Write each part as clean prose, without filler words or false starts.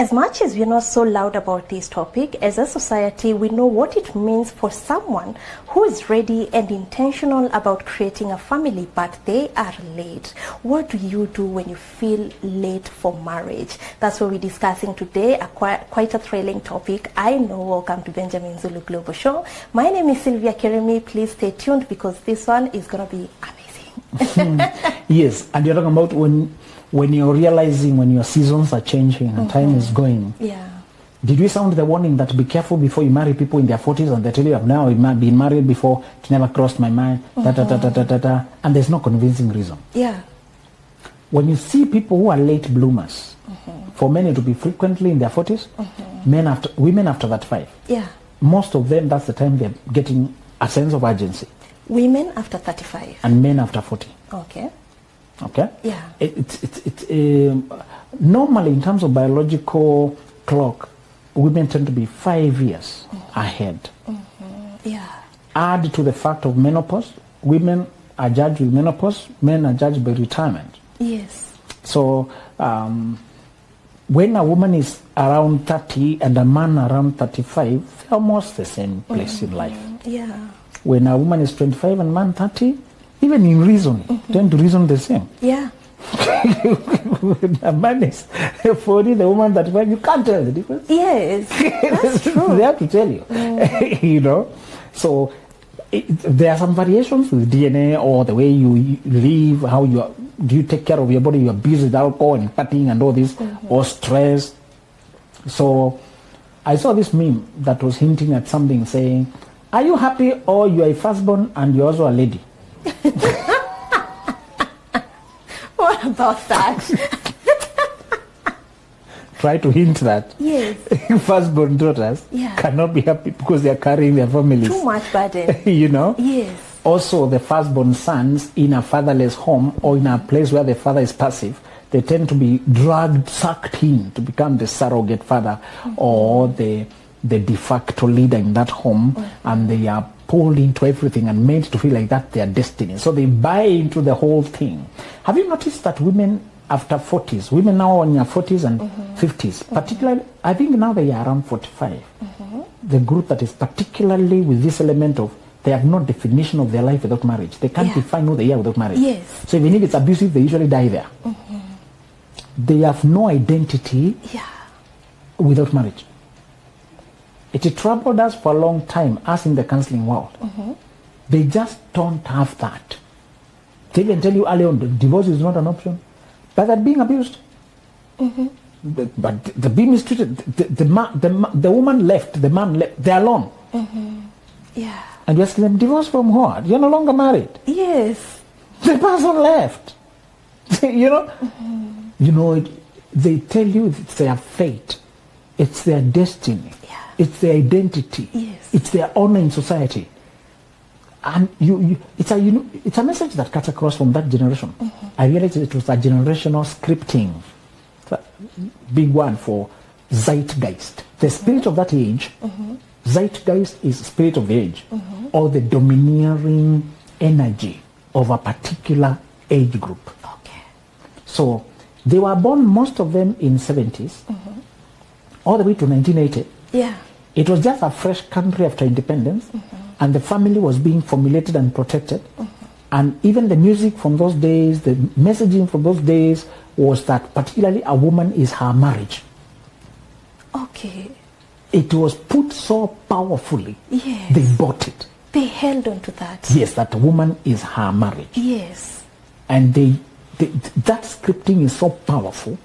As much as we're not so loud about this topic, as a society, we know what it means for someone who is ready and intentional about creating a family, but they are late. What do you do when you feel late for marriage? That's what we're discussing today, quite a thrilling topic. I know. Welcome to Benjamin Zulu Global Show. My name is Sylvia Keremi. Please stay tuned because this one is going to be amazing. Yes, and you're talking about when you're realizing when your seasons are changing and time is going. Yeah. Did we sound the warning that be careful before you marry people in their 40s and they tell you I've now been married before, it never crossed my mind, and there's no convincing reason. Yeah. When you see people who are late bloomers, for many to be frequently in their 40s, women after that 5. Yeah. Most of them, that's the time they're getting a sense of urgency. Women after 35. And men after 40. Okay. Okay? Yeah. Normally, in terms of biological clock, women tend to be 5 years ahead. Yeah. Add to the fact of menopause, women are judged with menopause, men are judged by retirement. Yes. So, when a woman is around 30 and a man around 35, they're almost the same place in life. Yeah. When a woman is 25 and man 30, even in reason, tend to reason the same. Yeah. When a man is 40, the woman 35, you can't tell the difference. Yes, that's true. They have to tell you. You know? So there are some variations with DNA or the way you live, how do you take care of your body, you're busy with alcohol and partying and all this, or stress. So I saw this meme that was hinting at something saying, are you happy or you are a firstborn and you're also a lady? What about that? Try to hint that Yes. firstborn daughters cannot be happy because they are carrying their families. Too much burden. You know? Yes. Also, the firstborn sons in a fatherless home or in a place where the father is passive, they tend to be sucked in to become the surrogate father or the de facto leader in that home, and they are pulled into everything and made to feel like that's their destiny. So they buy into the whole thing. Have you noticed that women after 40s, women now in their 40s and 50s, particularly, I think now they are around 45, the group that is particularly with this element of they have no definition of their life without marriage. They can't define who they are without marriage. Yes. So even if it's abusive, they usually die there. They have no identity without marriage. It troubled us for a long time, us in the counseling world. They just don't have that. They even tell you early on, divorce is not an option. But they're being abused. But the being mistreated. The woman left, the man left. They're alone. Yeah. And you ask them, divorce from what? You're no longer married. Yes. The person left. You know? You know, they tell you it's their fate. It's their destiny. It's their identity. Yes. It's their honor in society. And it's a message that cuts across from that generation. I realized it was a generational scripting. It's a big one for zeitgeist. The spirit of that age, zeitgeist is spirit of the age, or the domineering energy of a particular age group. Okay. So they were born, most of them in 70s, all the way to 1980. Yeah. It was just a fresh country after independence, and the family was being formulated and protected. And even the music from those days, the messaging from those days was that particularly a woman is her marriage. Okay. It was put so powerfully. Yes. They bought it. They held on to that. Yes, that a woman is her marriage. Yes. And that scripting is so powerful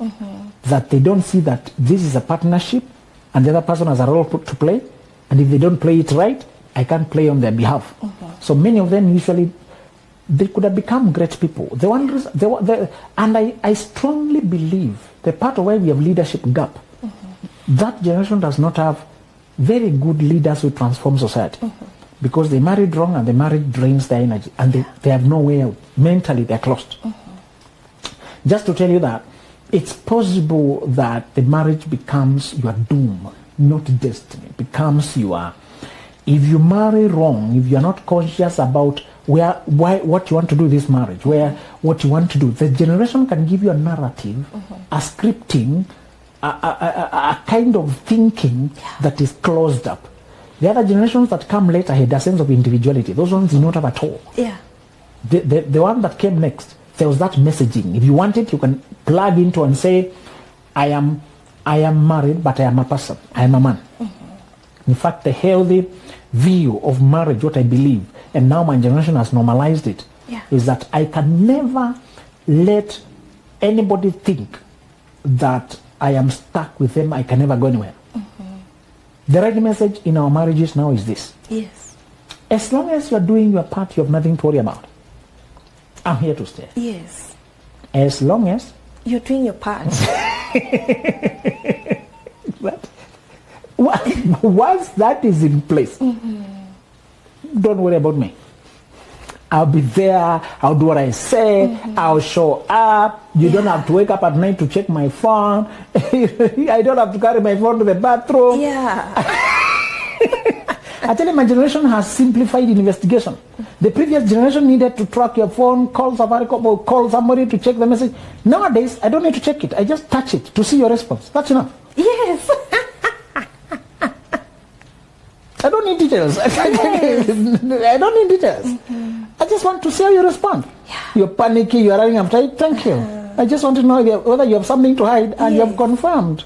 that they don't see that this is a partnership and the other person has a role to play, and if they don't play it right, I can't play on their behalf. So many of them usually, they could have become great people. And I strongly believe the part of why we have leadership gap, that generation does not have very good leaders who transform society, because they married wrong and the marriage drains their energy, and they have no way out. Mentally, they're closed. Just to tell you that it's possible that the marriage becomes your doom, not destiny. It becomes if you marry wrong, if you're not conscious about what you want to do with this marriage, what you want to do, the generation can give you a narrative, a scripting a kind of thinking that is closed up. The other generations that come later had a sense of individuality. Those ones did not have at all. Yeah. The one that came next, there was that messaging. If you want it, you can plug into and say, I am married, but I am a person. I am a man. In fact, the healthy view of marriage, what I believe, and now my generation has normalized it, is that I can never let anybody think that I am stuck with them, I can never go anywhere. The right message in our marriages now is this. Yes. As long as you are doing your part, you have nothing to worry about. I'm here to stay. Yes. As long as you're doing your part. But once that is in place, don't worry about me. I'll be there, I'll do what I say, I'll show up. You don't have to wake up at night to check my phone. I don't have to carry my phone to the bathroom. Yeah. I tell you, my generation has simplified investigation. The previous generation needed to track your phone, call Safaricom, or call somebody to check the message. Nowadays, I don't need to check it. I just touch it to see your response. That's enough. Yes. I don't need details. I don't need details. I just want to see how you respond. Yeah. You're panicky, you're running after it. Thank you. I just want to know whether you have something to hide, and you have confirmed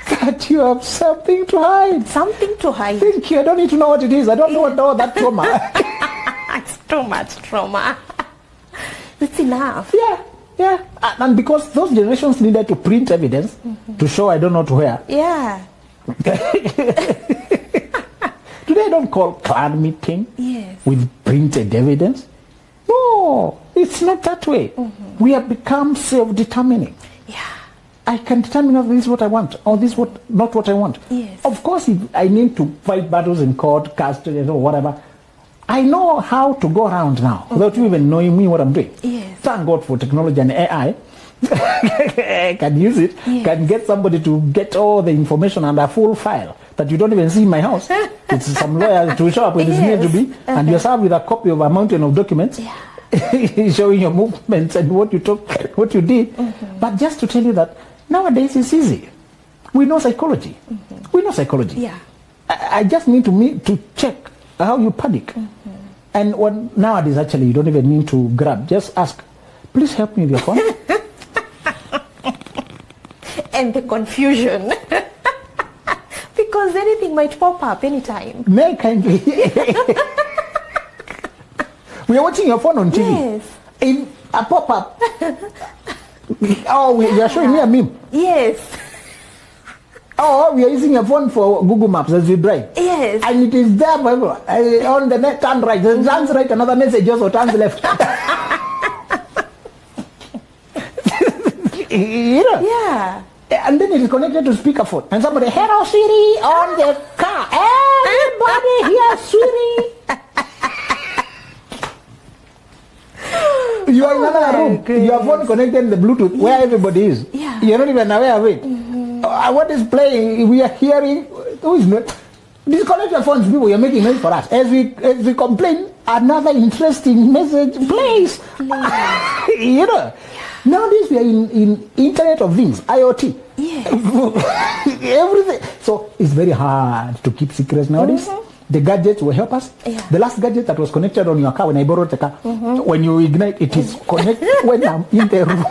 that you have something to hide. Something to hide. Thank you. I don't need to know what it is. I don't know that trauma. It's too much trauma. It's enough. Yeah. And because those generations needed to print evidence to show I don't know to where. Yeah. Today I don't call clan meeting with printed evidence. No, it's not that way. We have become self-determining. Yeah. I can determine if this is what I want or this is not what I want. Yes. Of course, if I need to fight battles in court, custody, or whatever, I know how to go around now without you even knowing me what I'm doing. Yes. Thank God for technology and AI. I can use it, can get somebody to get all the information and a full file that you don't even see in my house. It's some lawyer to show up when it's needed to be, and you're served with a copy of a mountain of documents showing your movements and what you took, what you did. But just to tell you that nowadays it's easy. We know psychology. We know psychology. Yeah. I just need to check how you panic. And nowadays actually you don't even need to grab. Just ask, please help me with your phone. And the confusion. Because anything might pop up anytime. May kindly. We are watching your phone on TV. Yes. In a pop-up. We are showing me a meme. Yes. We are using your phone for Google Maps as we drive. Yes. And it is there forever. On the net, turn right. Turns right, another message also turns left. You know? Yeah. And then it is connected to speakerphone. And somebody, hello Siri, on the car. Everybody here, Siri. You are in another room. Goodness. Your phone connected in the Bluetooth where everybody is. Yeah. You're not even aware of it. What is playing? We are hearing. Who is not? Disconnect your phones, people. You're making noise for us. As we complain, another interesting message plays. You know. Nowadays we are in Internet of Things, IoT. Yes. Everything. So it's very hard to keep secrets nowadays. The gadgets will help us. Yeah. The last gadget that was connected on your car when I borrowed the car, when you ignite, it is connected when I'm in the room.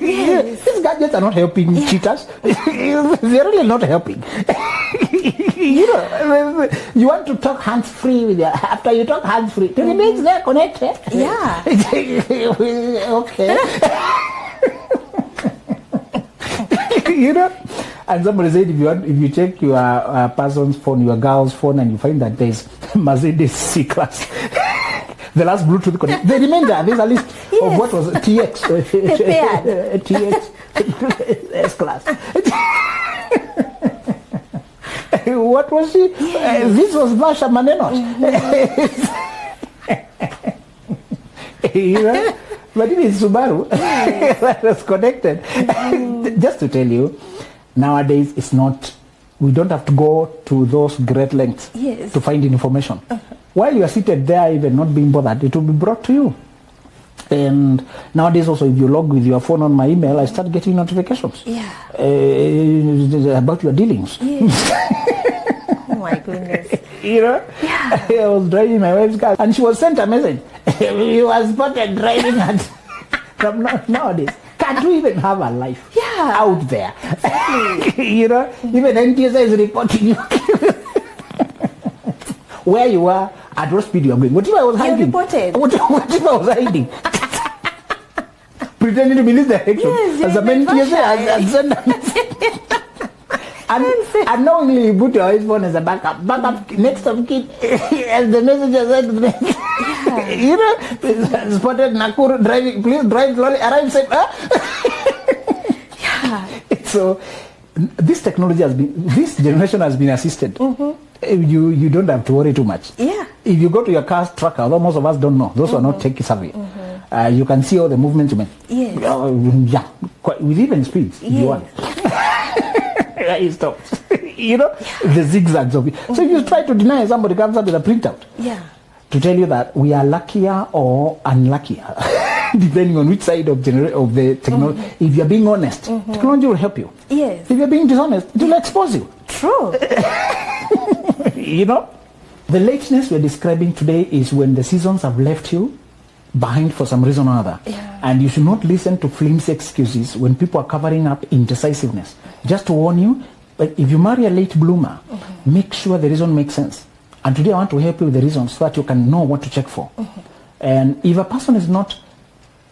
Yes. These gadgets are not helping cheaters. They're really not helping. You know, you want to talk hands-free with after you talk hands-free, it remains there connected. Yeah. Okay. You know, and somebody said if you check your person's phone, your girl's phone, and you find that there's Mercedes C-Class, the last Bluetooth connect, they remain there. There's a list of what was TX, TX S-Class. What was she? This was Vasha Manenos. You know? But it is Subaru that was connected. Just to tell you, nowadays it's not, we don't have to go to those great lengths to find information. While you are seated there, even not being bothered, it will be brought to you. And nowadays also, if you log with your phone on my email, I start getting notifications about your dealings. Oh my goodness. Yeah. I was driving my wife's car and she was sent a message. You was spotted driving at from nowadays. Can't you even have a life out there? Exactly. Even NTSA is reporting you. Where you are, at what speed you are going. What if I was hiding? You reported. What if I was hiding? Pretending to be this direction. Yes, as a NTSA, unknowingly you put your phone as a backup next of kid as the messenger said spotted Nakuru driving, please drive slowly, arrive safe. So this technology this generation has been assisted. You don't have to worry too much. If you go to your car's tracker, although most of us don't know, those who are not tech savvy, you can see all the movements you make. With even speeds if you want. It stops. The zigzags of it. So if you try to deny, somebody comes up with a printout to tell you that we are luckier or unluckier, depending on which side of the technology. If you're being honest, technology will help you. If you're being dishonest, it will expose you. True. The lateness we're describing today is when the seasons have left you behind for some reason or other. And you should not listen to flimsy excuses when people are covering up indecisiveness. Just to warn you, but if you marry a late bloomer, make sure the reason makes sense. And today I want to help you with the reasons so that you can know what to check for. And if a person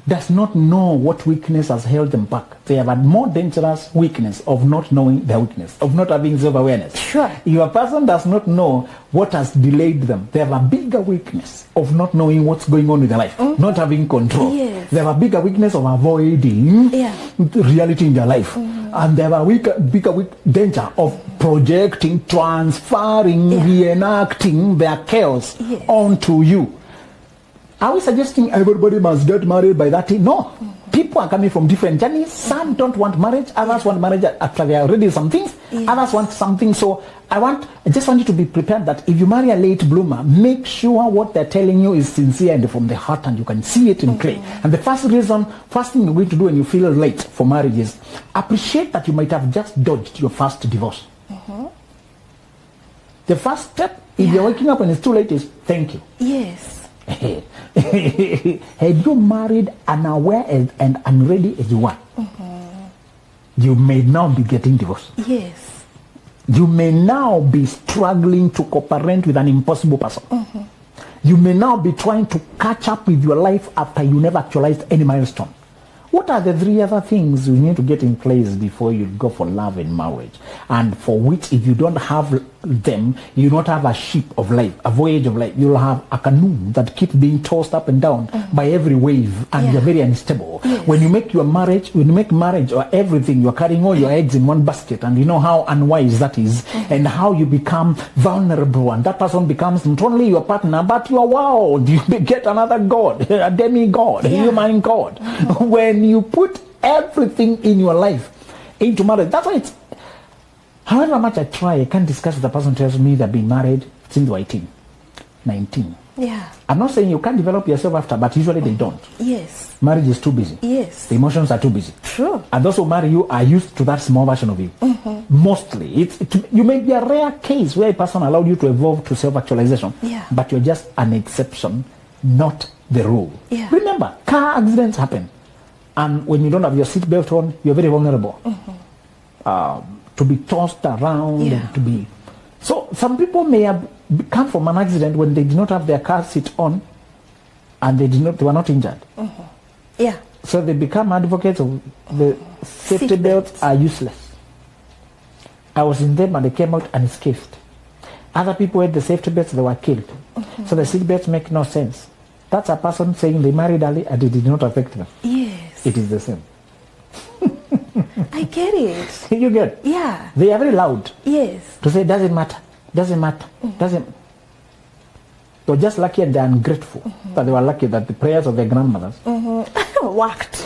does not know what weakness has held them back, they have a more dangerous weakness of not knowing their weakness, of not having self-awareness. Sure. If a person does not know what has delayed them, they have a bigger weakness of not knowing what's going on with their life, not having control. They have a bigger weakness of avoiding reality in their life. And they have a bigger danger of projecting, transferring, reenacting their chaos onto you. Are we suggesting everybody must get married by that age? No. People are coming from different journeys. Some don't want marriage. Others want marriage after they are already some things. Others want something. So I just want you to be prepared that if you marry a late bloomer, make sure what they're telling you is sincere and from the heart, and you can see it in play. And the first thing you're going to do when you feel late for marriage is appreciate that you might have just dodged your first divorce. The first step, if you're waking up and it's too late, is thank you. Had you married unaware and unready as you were, you may now be getting divorced. You may now be struggling to cooperate with an impossible person. You may now be trying to catch up with your life after you never actualized any milestone. What are the 3 other things you need to get in place before you go for love and marriage? And for which, if you don't have them, you don't have a ship of life, a voyage of life. You'll have a canoe that keeps being tossed up and down by every wave, and you're very unstable. When you make marriage or everything, you're carrying all your eggs in one basket, and you know how unwise that is, and how you become vulnerable, and that person becomes not only your partner, but your world. You get another god, a demigod, a human god. When you put everything in your life into marriage, that's why it's, however much I try, I can't discuss with the person who tells me they've been married since they were 18, 19. I'm not saying you can't develop yourself after, but usually they don't. Marriage is too busy. The emotions are too busy. True. And those who marry you are used to that small version of you. Mostly. You may be a rare case where a person allowed you to evolve to self-actualization, but you're just an exception, not the rule. Remember, car accidents happen. And when you don't have your seatbelt on, you're very vulnerable to be tossed around and to be. So some people may have come from an accident when they did not have their car seat on, and they were not injured. So they become advocates of the safety belts are useless. I was in them and they came out unscathed. Other people had the safety belts, they were killed. So the seat belts make no sense. That's a person saying they married early and it did not affect them. It is the same. I get it. You get? They are very loud. To say doesn't matter. They're just lucky and they're ungrateful. But they were lucky that the prayers of their grandmothers worked.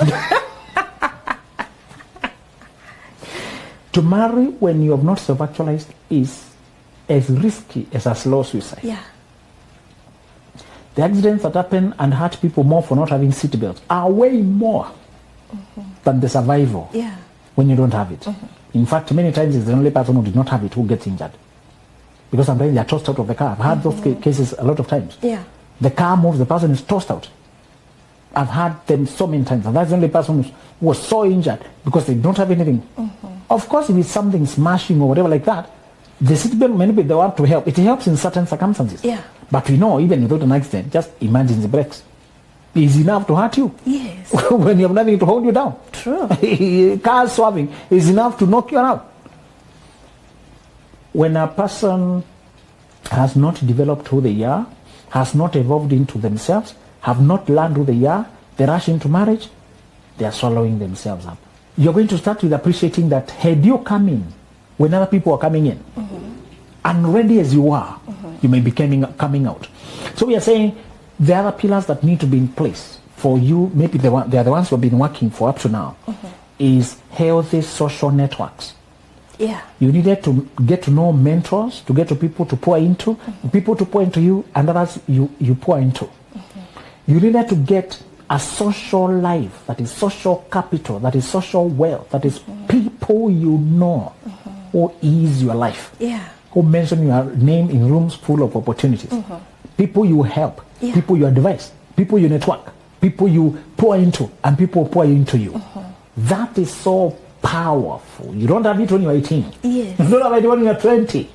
To marry when you have not self-actualized is as risky as a slow suicide. The accidents that happen and hurt people more for not having seatbelts are way more than the survival when you don't have it. In fact, many times it's the only person who did not have it who gets injured. Because sometimes they are tossed out of the car. I've had those cases a lot of times. Yeah. The car moves, the person is tossed out. I've had them so many times. And that's the only person who was so injured because they don't have anything. Of course, if it's something smashing or whatever like that, the seatbelt, many people, they want to help. It helps in certain circumstances. Yeah. But we know, even without an accident, just imagine the brakes. It's enough to hurt you. Yes. When you have nothing to hold you down. True. Car swerving is enough to knock you out. When a person has not developed who they are, has not evolved into themselves, have not learned who they are, they rush into marriage, they are swallowing themselves up. You're going to start with appreciating that had you come in when other people are coming in, and ready as you are, you may be coming out. So we are saying the other pillars that need to be in place for you, maybe they are the ones who have been working for up to now, is healthy social networks. Yeah. You needed to get to know mentors, to get to people to pour into, people to pour into you, and others you pour into. You needed to get a social life that is social capital, that is social wealth, that is people you know who ease your life, who mention your name in rooms full of opportunities, people you help, people you advise, people you network, people you pour into, and people pour into you. That is so powerful. You don't have it when you're 18. Yes. You don't have it when you're 20.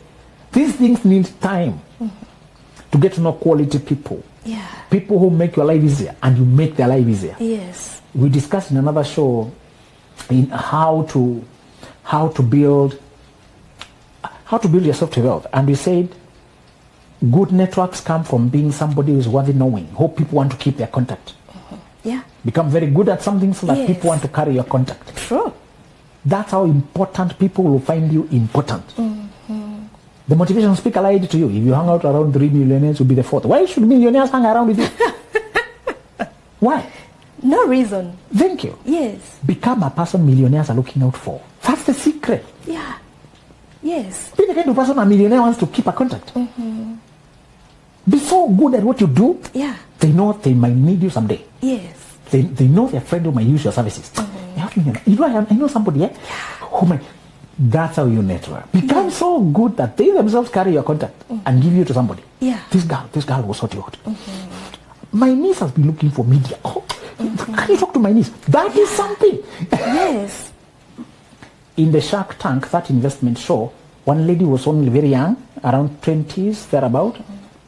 These things need time to get to know quality people. Yeah. People who make your life easier and you make their life easier. Yes. We discussed in another show in how to build your soft wealth, and we said good networks come from being somebody who is worthy knowing, who people want to keep their contact. Yeah. Become very good at something so that people want to carry your contact. True. That's how important people will find you important. The motivational speaker lied to you. If you hang out around 3 millionaires, you'll be the fourth. Why should millionaires hang around with you? Why? No reason. Thank you. Yes. Become a person millionaires are looking out for. That's the secret. Yeah. Yes. Be the kind of person a millionaire wants to keep a contact. Be so good at what you do. Yeah. They know they might need you someday. Yes. They know their friend who might use your services. You know, I know somebody who might. That's how you network. Become so good that they themselves carry your contact and give you to somebody. Yeah. This girl will sort you out. My niece has been looking for media. Oh, can you talk to my niece? That is something. Yes. In the Shark Tank, that investment show, one lady was only very young, around 20s, thereabout,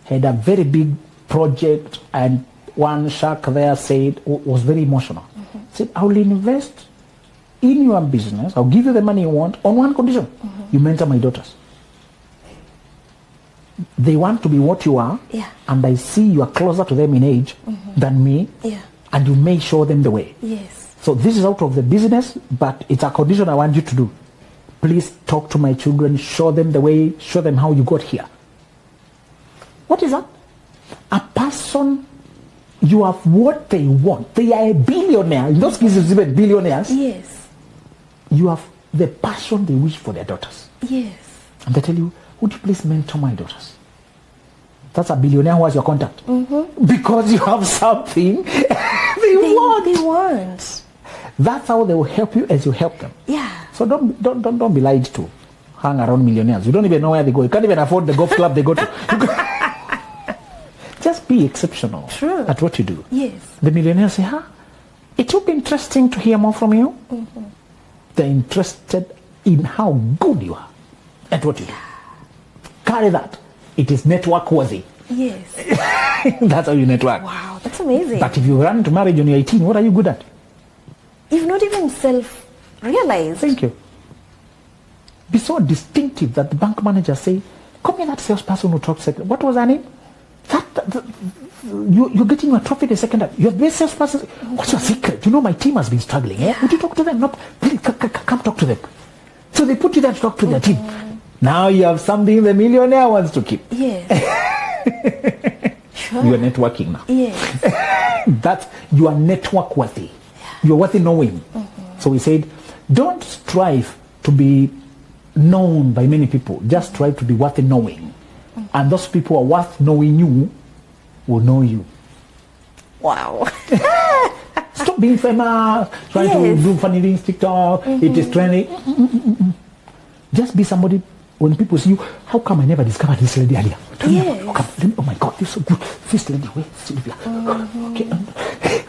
had a very big project, and one shark there said, was very emotional. Said, I will invest in your business, I'll give you the money you want on one condition. You mentor my daughters. They want to be what you are, and I see you are closer to them in age than me, and you may show them the way. Yes. So this is out of the business, but it's a condition I want you to do. Please talk to my children, show them the way, show them how you got here. What is that? A person, you have what they want. They are a billionaire. In those cases, even billionaires. Yes. You have the passion they wish for their daughters. Yes. And they tell you, would you please mentor my daughters? That's a billionaire who has your contact. Because you have something they want. They want. That's how they will help you as you help them. Yeah. So don't be lied to. Hang around millionaires. You don't even know where they go. You can't even afford the golf club they go to. Just be exceptional at what you do. Yes. The millionaires say, it would be interesting to hear more from you. They're interested in how good you are at what you do. Carry that. It is network worthy. Yes. That's how you network. Wow, that's amazing. But if you run into marriage when you're 18, what are you good at? You've not even self-realized. Thank you. Be so distinctive that the bank manager say, come here, that salesperson who talked second. What was her name? You're getting your trophy the second time. You're the best salesperson. What's your secret? You know my team has been struggling. Would you talk to them? No, please come talk to them. So they put you there to talk to their team. Now you have something the millionaire wants to keep. Yes. Sure. You are networking now. Yes. You are network worthy. You are worthy knowing. So we said, don't strive to be known by many people. Just strive to be worthy knowing. And those people who are worth knowing you will know you. Wow. Stop being famous, trying to do funny things, TikTok, it is trending. Just be somebody, when people see you, how come I never discovered this lady earlier? Oh my God, this is so good. This lady, where is Sylvia? Okay,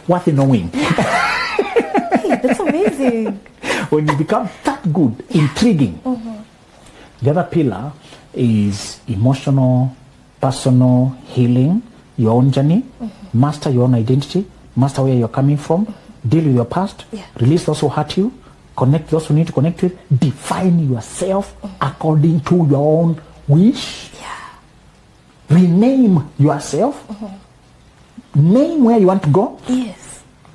what a knowing. Hey, that's amazing. When you become that good, intriguing, the other pillar is emotional, personal healing, your own journey, master your own identity, master where you're coming from, deal with your past, release those who hurt you, connect those who need to connect with, define yourself according to your own wish, rename yourself, name where you want to go,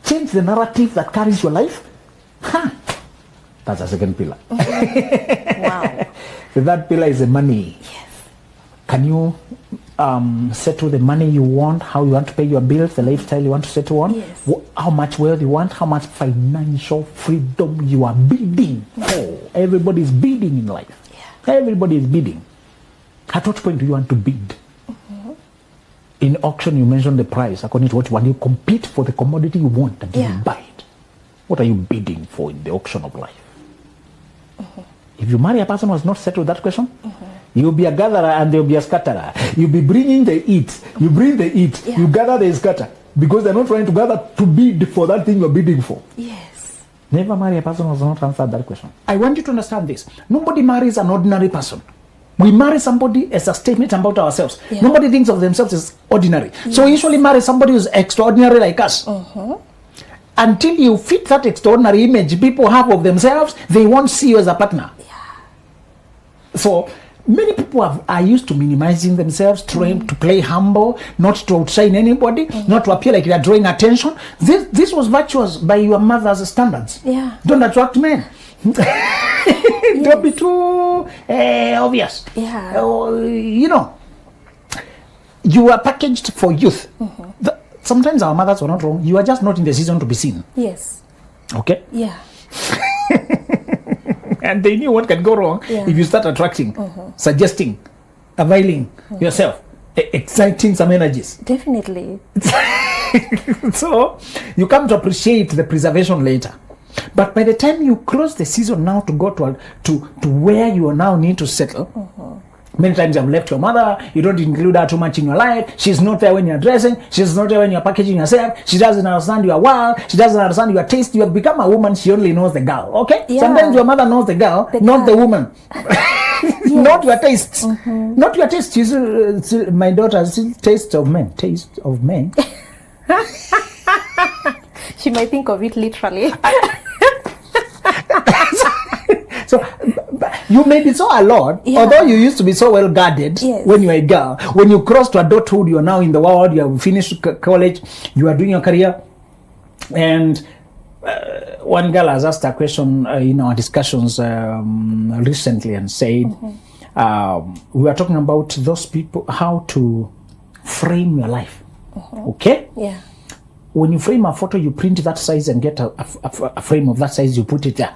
change the narrative that carries your life. That's a second pillar. Wow. The third pillar is the money. Can you settle the money you want, how you want to pay your bills, the lifestyle you want to settle on, how much wealth you want, how much financial freedom you are bidding for. Everybody is bidding in life. Everybody is bidding. At what point do you want to bid? In auction, you mention the price according to what you want. You compete for the commodity you want and you buy it. What are you bidding for in the auction of life? If you marry a person who has not settled that question, you'll be a gatherer and they'll be a scatterer. You'll be bringing the eat. You bring the eat. You gather, they scatter. Because they're not trying to gather to bid for that thing you're bidding for. Never marry a person who has not answered that question. I want you to understand this. Nobody marries an ordinary person. We marry somebody as a statement about ourselves. Nobody thinks of themselves as ordinary. So we usually marry somebody who's extraordinary like us. Until you fit that extraordinary image people have of themselves, they won't see you as a partner. So many people are used to minimizing themselves, trying to play humble, not to outshine anybody, not to appear like they are drawing attention. This was virtuous by your mother's standards. Don't attract men. Don't be too obvious. You know, you are packaged for youth. Sometimes our mothers were not wrong. You are just not in the season to be seen. Okay? And they knew what can go wrong if you start attracting, suggesting, availing yourself, exciting some energies. Definitely. So you come to appreciate the preservation later. But by the time you close the season now to go to where you now need to settle, many times you've left your mother, you don't include her too much in your life, she's not there when you're dressing, she's not there when you're packaging yourself, she doesn't understand your world, she doesn't understand your taste, you have become a woman, she only knows the girl, okay? Sometimes your mother knows the girl, not the woman. Not your tastes. Not your taste. My daughter's taste of men. Taste of men. She might think of it literally. So you may be so alone, although you used to be so well guarded when you were a girl. When you cross to adulthood, you're now in the world, you have finished college, you are doing your career. And one girl has asked a question in our discussions recently and said, we were talking about those people, how to frame your life. Okay? When you frame a photo, you print that size and get a frame of that size, you put it there.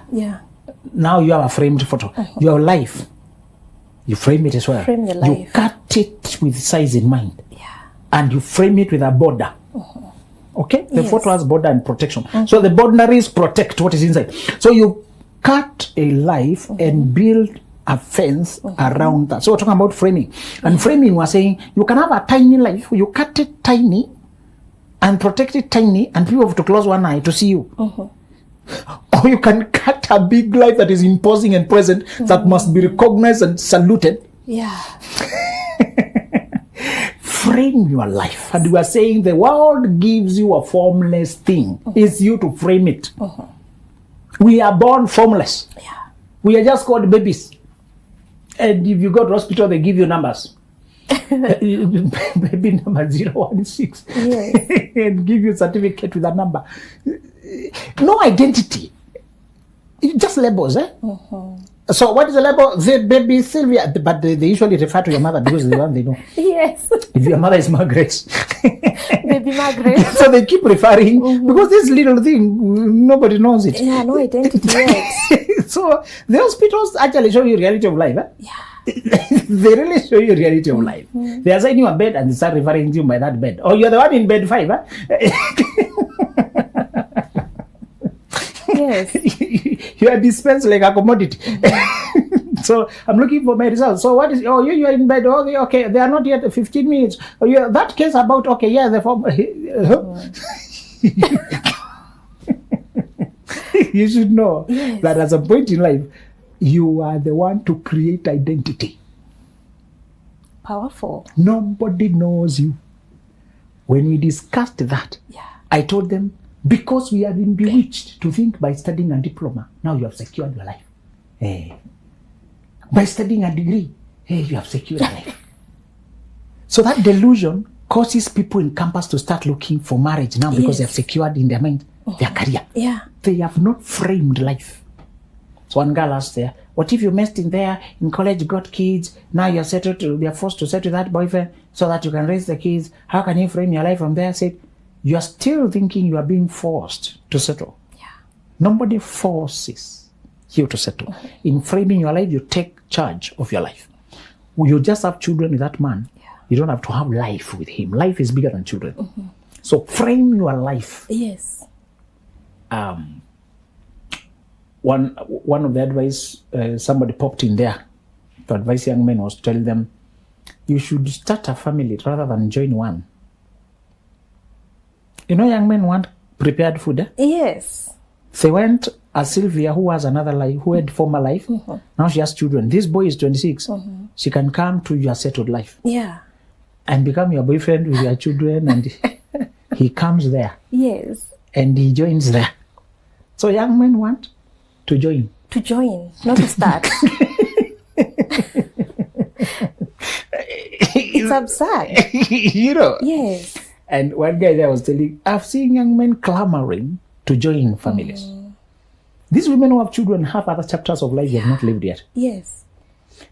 Now you have a framed photo. Your life, you frame it as well. Frame your life. You cut it with size in mind. And you frame it with a border. Okay? The photo has border and protection. So the boundaries protect what is inside. So you cut a life and build a fence around that. So we're talking about framing. And framing, we're saying you can have a tiny life, you cut it tiny and protect it tiny, and people have to close one eye to see you. Or you can cut a big life that is imposing and present, that must be recognized and saluted. Frame your life. And we are saying the world gives you a formless thing. It's you to frame it. We are born formless. We are just called babies. And if you go to hospital, they give you numbers. Baby number 016. And give you a certificate with a number. No identity. Just labels, So what is the label? The baby Sylvia, but they usually refer to your mother because the one they know. Yes. If your mother is Margaret. Baby Margaret. So they keep referring because this little thing, nobody knows it. Yeah, no identity yet. So the hospitals actually show you reality of life. Yeah. They really show you reality of life. They assign you a bed and they start referring to you by that bed. Oh, you're the one in bed 5, huh? Yes. You are dispensed like a commodity. So I'm looking for my results. So what is? Oh, you are in bed. Oh, okay. They are not yet 15 minutes. Oh, you that case about okay. Yeah, the form. You should know that at some point in life, you are the one to create identity. Powerful. Nobody knows you. When we discussed that, I told them, because we have been bewitched to think by studying a diploma, now you have secured your life. Hey. By studying a degree, hey, you have secured your life. So that delusion causes people in campus to start looking for marriage now because they have secured in their mind their career. Yeah. They have not framed life. So one girl asked there, what if you messed in there, in college, got kids, now you're forced to settle that boyfriend so that you can raise the kids. How can you frame your life from there? I said, you are still thinking you are being forced to settle. Yeah. Nobody forces you to settle. In framing your life, you take charge of your life. You just have children with that man. Yeah. You don't have to have life with him. Life is bigger than children. So frame your life. Yes. One of the advice somebody popped in there to advise young men was to tell them, you should start a family rather than join one. You know, young men want prepared food. Yes. They went as Sylvia, who has another life, who had former life. Now she has children. This boy is 26. She can come to your settled life. Yeah. And become your boyfriend with your children. And he comes there. Yes. And he joins there. So young men want to join. To join, not to start. It's absurd. You know. Yes. And one guy there was telling, I've seen young men clamoring to join families. These women who have children have other chapters of life they have not lived yet. Yes.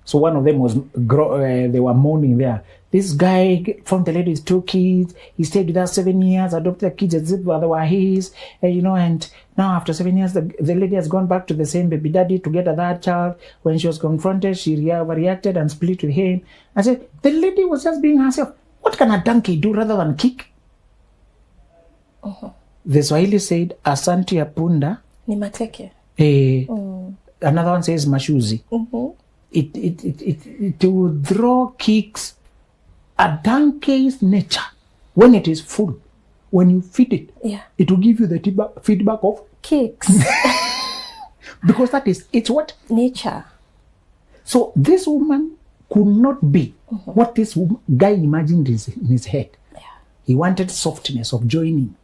So one of them was, they were mourning there. This guy found the lady with 2 kids. He stayed with her 7 years, adopted the kids as if they were his. And now after 7 years, the lady has gone back to the same baby daddy to get a third child. When she was confronted, she overreacted and split with him. I said, the lady was just being herself. What can a donkey do rather than kick? The Swahili said, Asante ya punda ni mateke. Another one says mashuzi. It will draw kicks. A donkey's nature, when it is full, when you feed it, it will give you the feedback of kicks. Because it's what? Nature. So this woman could not be what this guy imagined in his head. Yeah. He wanted softness of joining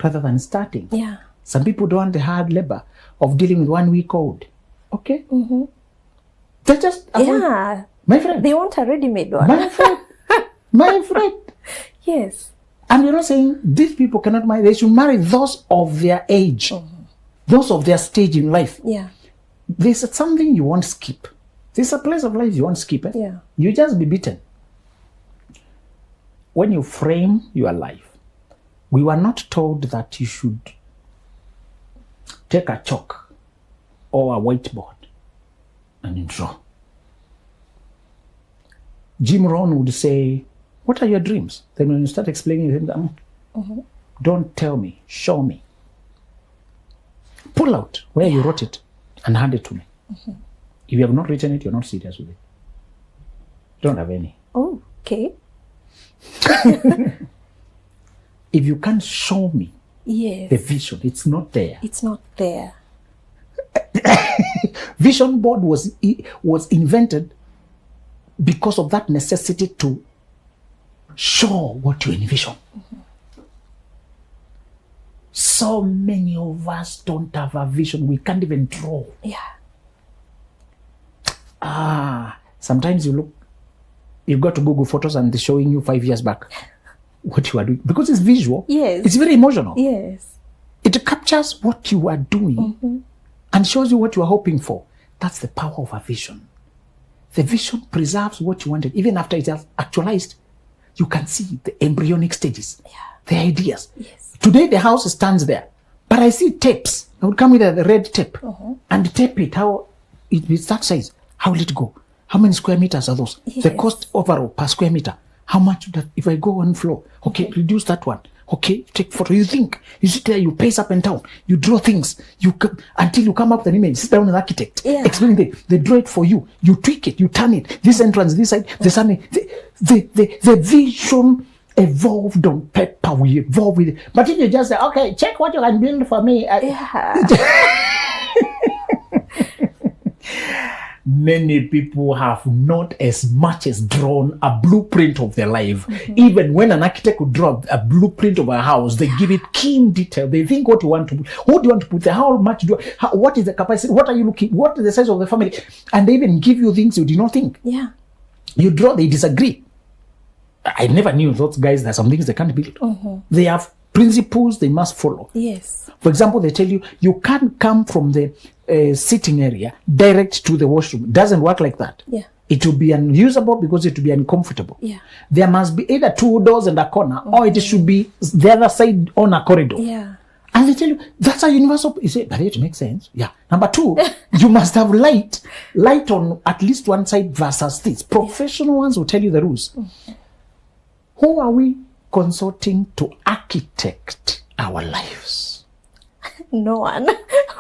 rather than starting. Yeah. Some people don't want the hard labor of dealing with 1 week old. Okay? They just my friend. They want a ready-made one. My friend. My friend. Yes. And you're not saying these people cannot marry. They should marry those of their age. Those of their stage in life. Yeah. There's something you won't skip. There's a place of life you won't skip. Yeah. You just be beaten. When you frame your life, we were not told that you should take a chalk or a whiteboard and draw. Jim Rohn would say, what are your dreams? Then when you start explaining them, don't tell me, show me. Pull out where you wrote it and hand it to me. If you have not written it, you're not serious with it. You don't have any. Oh, okay. If you can't show me the vision, it's not there. It's not there. Vision board was invented because of that necessity to show what you envision. So many of us don't have a vision. We can't even draw. Yeah. Sometimes you've got to Google photos and they're showing you 5 years back what you are doing. Because it's visual. Yes. It's very emotional. Yes. It captures what you are doing and shows you what you are hoping for. That's the power of a vision. The vision preserves what you wanted. Even after it has actualized, you can see the embryonic stages, the ideas. Yes. Today, the house stands there, but I see tapes. I would come with a red tape and tape it, how it is that size. How will it go? How many square meters are those? Yes. The cost overall per square meter. How much would that, if I go one floor? Okay, reduce that one. Okay, take photo. You think, you sit there, you pace up and down, you draw things, until you come up with an image. Sit down with an architect, explain it. They draw it for you. You tweak it, you turn it. This entrance, this side, the sun. The vision evolved on paper. We evolved with it. But if you just say, okay, check what you can build for me. Many people have not as much as drawn a blueprint of their life. Even when an architect would draw a blueprint of a house, they give it keen detail. They think what you want to put, what do you want to put there, how much do you, what is the capacity, what are you looking, what is the size of the family, and they even give you things you did not think. Yeah. You draw, they disagree. I never knew those guys, there are some things they can't build. They have principles they must follow. Yes. For example, they tell you, you can't come from the sitting area direct to the washroom. It doesn't work like that. Yeah. It will be unusable because it will be uncomfortable. Yeah. There must be either two doors and a corner, or it should be the other side on a corridor. Yeah. And they tell you, that's a universal. You say, but it makes sense. Yeah. Number two, you must have light on at least one side versus this. Professional ones will tell you the rules. Who are we consulting to architect our lives? No one.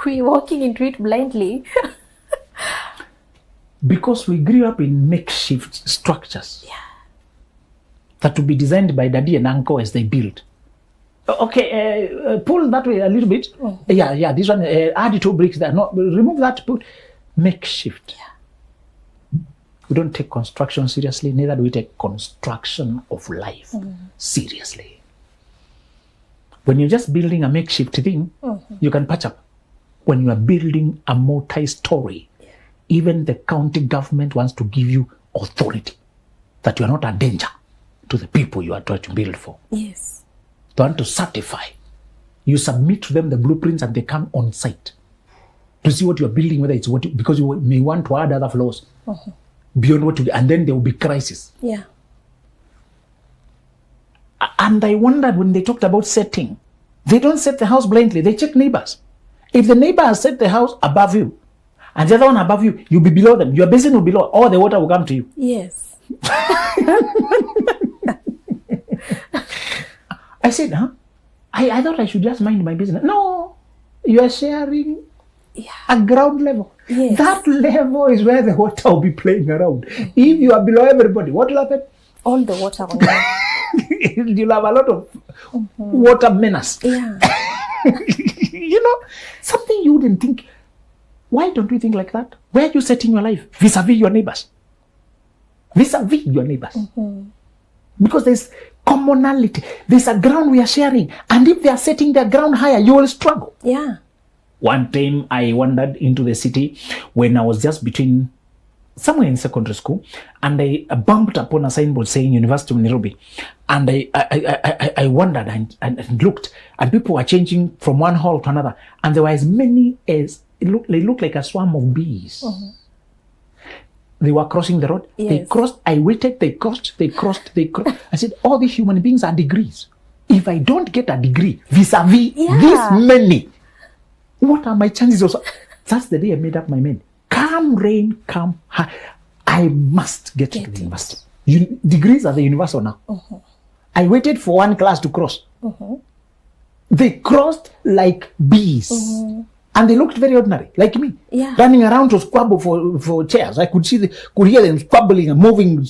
We're walking into it blindly. Because we grew up in makeshift structures that will be designed by daddy and uncle as they build. Okay, pull that way a little bit. Yeah, this one, add 2 bricks there. No, remove that, put makeshift. We don't take construction seriously, neither do we take construction of life seriously. When you're just building a makeshift thing, you can patch up. When you are building a multi-story, even the county government wants to give you authority that you are not a danger to the people you are trying to build for. Yes. They want to certify. You submit to them the blueprints and they come on site to see what you are building, whether it's what you, because you may want to add other floors beyond what you, and then there will be crisis. Yeah. And I wondered when they talked about setting, they don't set the house blindly, they check neighbors. If the neighbor has set the house above you, and the other one above you, you'll be below them. Your basin will be below, all the water will come to you. Yes. I said, I thought I should just mind my business. No, you are sharing a ground level. Yes. That level is where the water will be playing around. If you are below everybody, what will happen? All the water will go. You'll have a lot of water menace. Yeah. You know, something you wouldn't think. Why don't we think like that? Where are you setting your life? Vis-a-vis your neighbors. Vis-a-vis your neighbors. Because there's commonality. There's a ground we are sharing. And if they are setting their ground higher, you will struggle. Yeah. One time I wandered into the city when I was just between somewhere in secondary school, and I bumped upon a signboard saying University of Nairobi. And I wandered and looked, and people were changing from one hall to another. And there were as many as, they looked like a swarm of bees. They were crossing the road. Yes. They crossed. I waited. They crossed. I said, all these human beings are degrees. If I don't get a degree vis-a-vis this many, what are my chances also? That's the day I made up my mind. Come rain, come high, I must get to the university. Degrees are the universal now. I waited for one class to cross. They crossed like bees. And they looked very ordinary, like me. Running around to squabble for chairs. I could hear them squabbling and moving,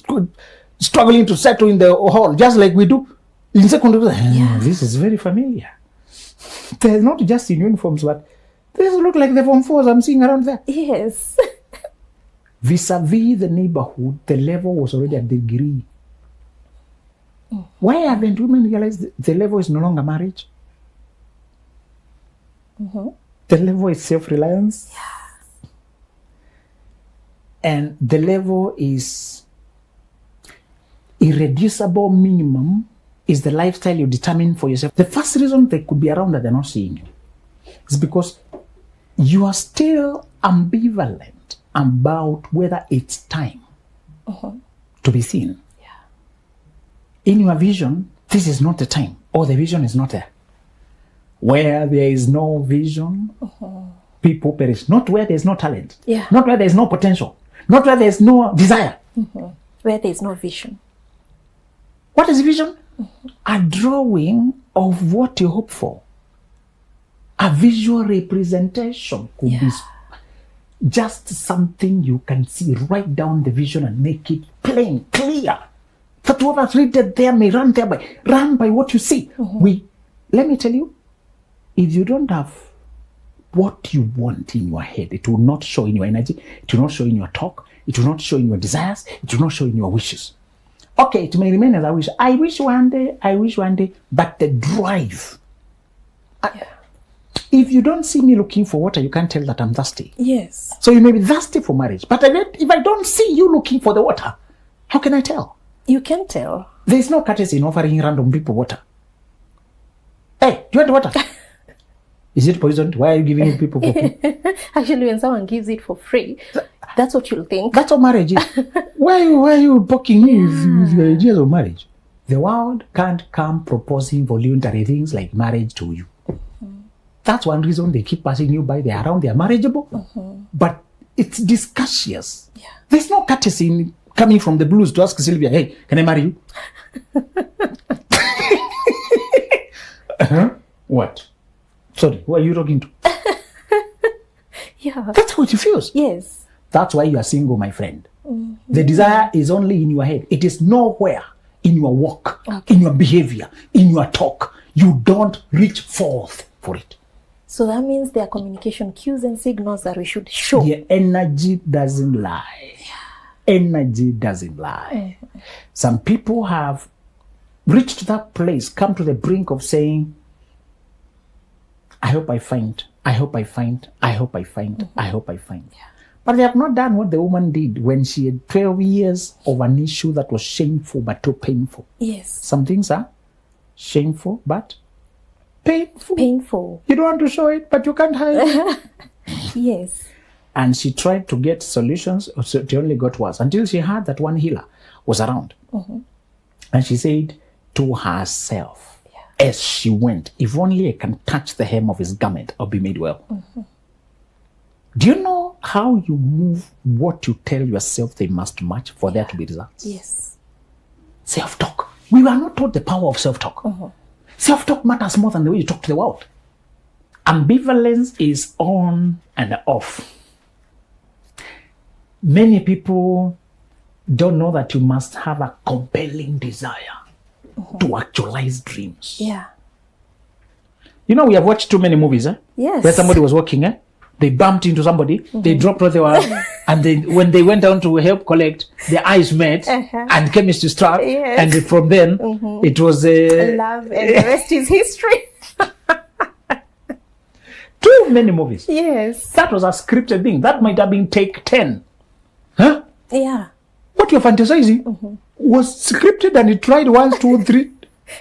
struggling to settle in the hall, just like we do in secondary. This is very familiar. They're not just in uniforms, but they look like the Form 4s I'm seeing around there. Yes. Vis-a-vis the neighborhood, the level was already a degree. Why haven't women realized the level is no longer marriage? The level is self-reliance. And the level is irreducible minimum is the lifestyle you determine for yourself. The first reason they could be around that they're not seeing you is because you are still ambivalent about whether it's time to be seen. Yeah. In your vision, this is not the time, or the vision is not there. Where there is no vision, people perish. Not where there is no talent. Yeah. Not where there is no potential. Not where there is no desire. Where there is no vision. What is vision? A drawing of what you hope for. A visual representation could be just something you can see. Write down the vision and make it plain, clear. That whoever read it there may run thereby. Run by what you see. Let me tell you, if you don't have what you want in your head, it will not show in your energy, it will not show in your talk, it will not show in your desires, it will not show in your wishes. Okay, it may remain as a wish. I wish one day, but the drive. If you don't see me looking for water, you can't tell that I'm thirsty. Yes. So you may be thirsty for marriage, but if I don't see you looking for the water, how can I tell? You can tell. There's no courtesy in offering random people water. Hey, do you want water? Is it poisoned? Why are you giving it people for free? Actually, when someone gives it for free, that's what you'll think. That's what marriage is. Why are you poking me with your ideas of marriage? The world can't come proposing voluntary things like marriage to you. That's one reason they keep passing you by. They're around, they're marriageable. But it's discourteous. Yeah. There's no courtesy in coming from the blues to ask Sylvia, hey, can I marry you? What? Sorry, who are you talking to? Yeah. That's how it feels. Yes. That's why you are single, my friend. The desire is only in your head. It is nowhere in your walk, in your behavior, in your talk. You don't reach forth for it. So that means there are communication cues and signals that we should show. The energy doesn't lie. Energy doesn't lie. Some people have reached that place, come to the brink of saying, I hope I find, I hope I find, I hope I find, I hope I find. Yeah. But they have not done what the woman did when she had 12 years of an issue that was shameful but too painful. Yes. Some things are shameful but painful. Painful. You don't want to show it, but you can't hide it. Yes. And she tried to get solutions, so it only got worse until she heard that one healer was around. And she said to herself, as she went, if only I can touch the hem of his garment, I'll be made well. Do you know how you move what you tell yourself they must match for there to be results? Yes. Self-talk. We were not taught the power of self-talk. Self-talk matters more than the way you talk to the world. Ambivalence is on and off. Many people don't know that you must have a compelling desire to actualize dreams. Yeah. You know, we have watched too many movies, Yes. where somebody was walking, they bumped into somebody, they dropped where they were, and when they went down to help collect, their eyes met, and chemistry struck, Yes. and from then, it was Love, and the rest is history. too many movies. Yes. That was a scripted thing. That might have been take 10. Huh? Yeah. What you're fantasizing was scripted, and it tried 1, 2, 3.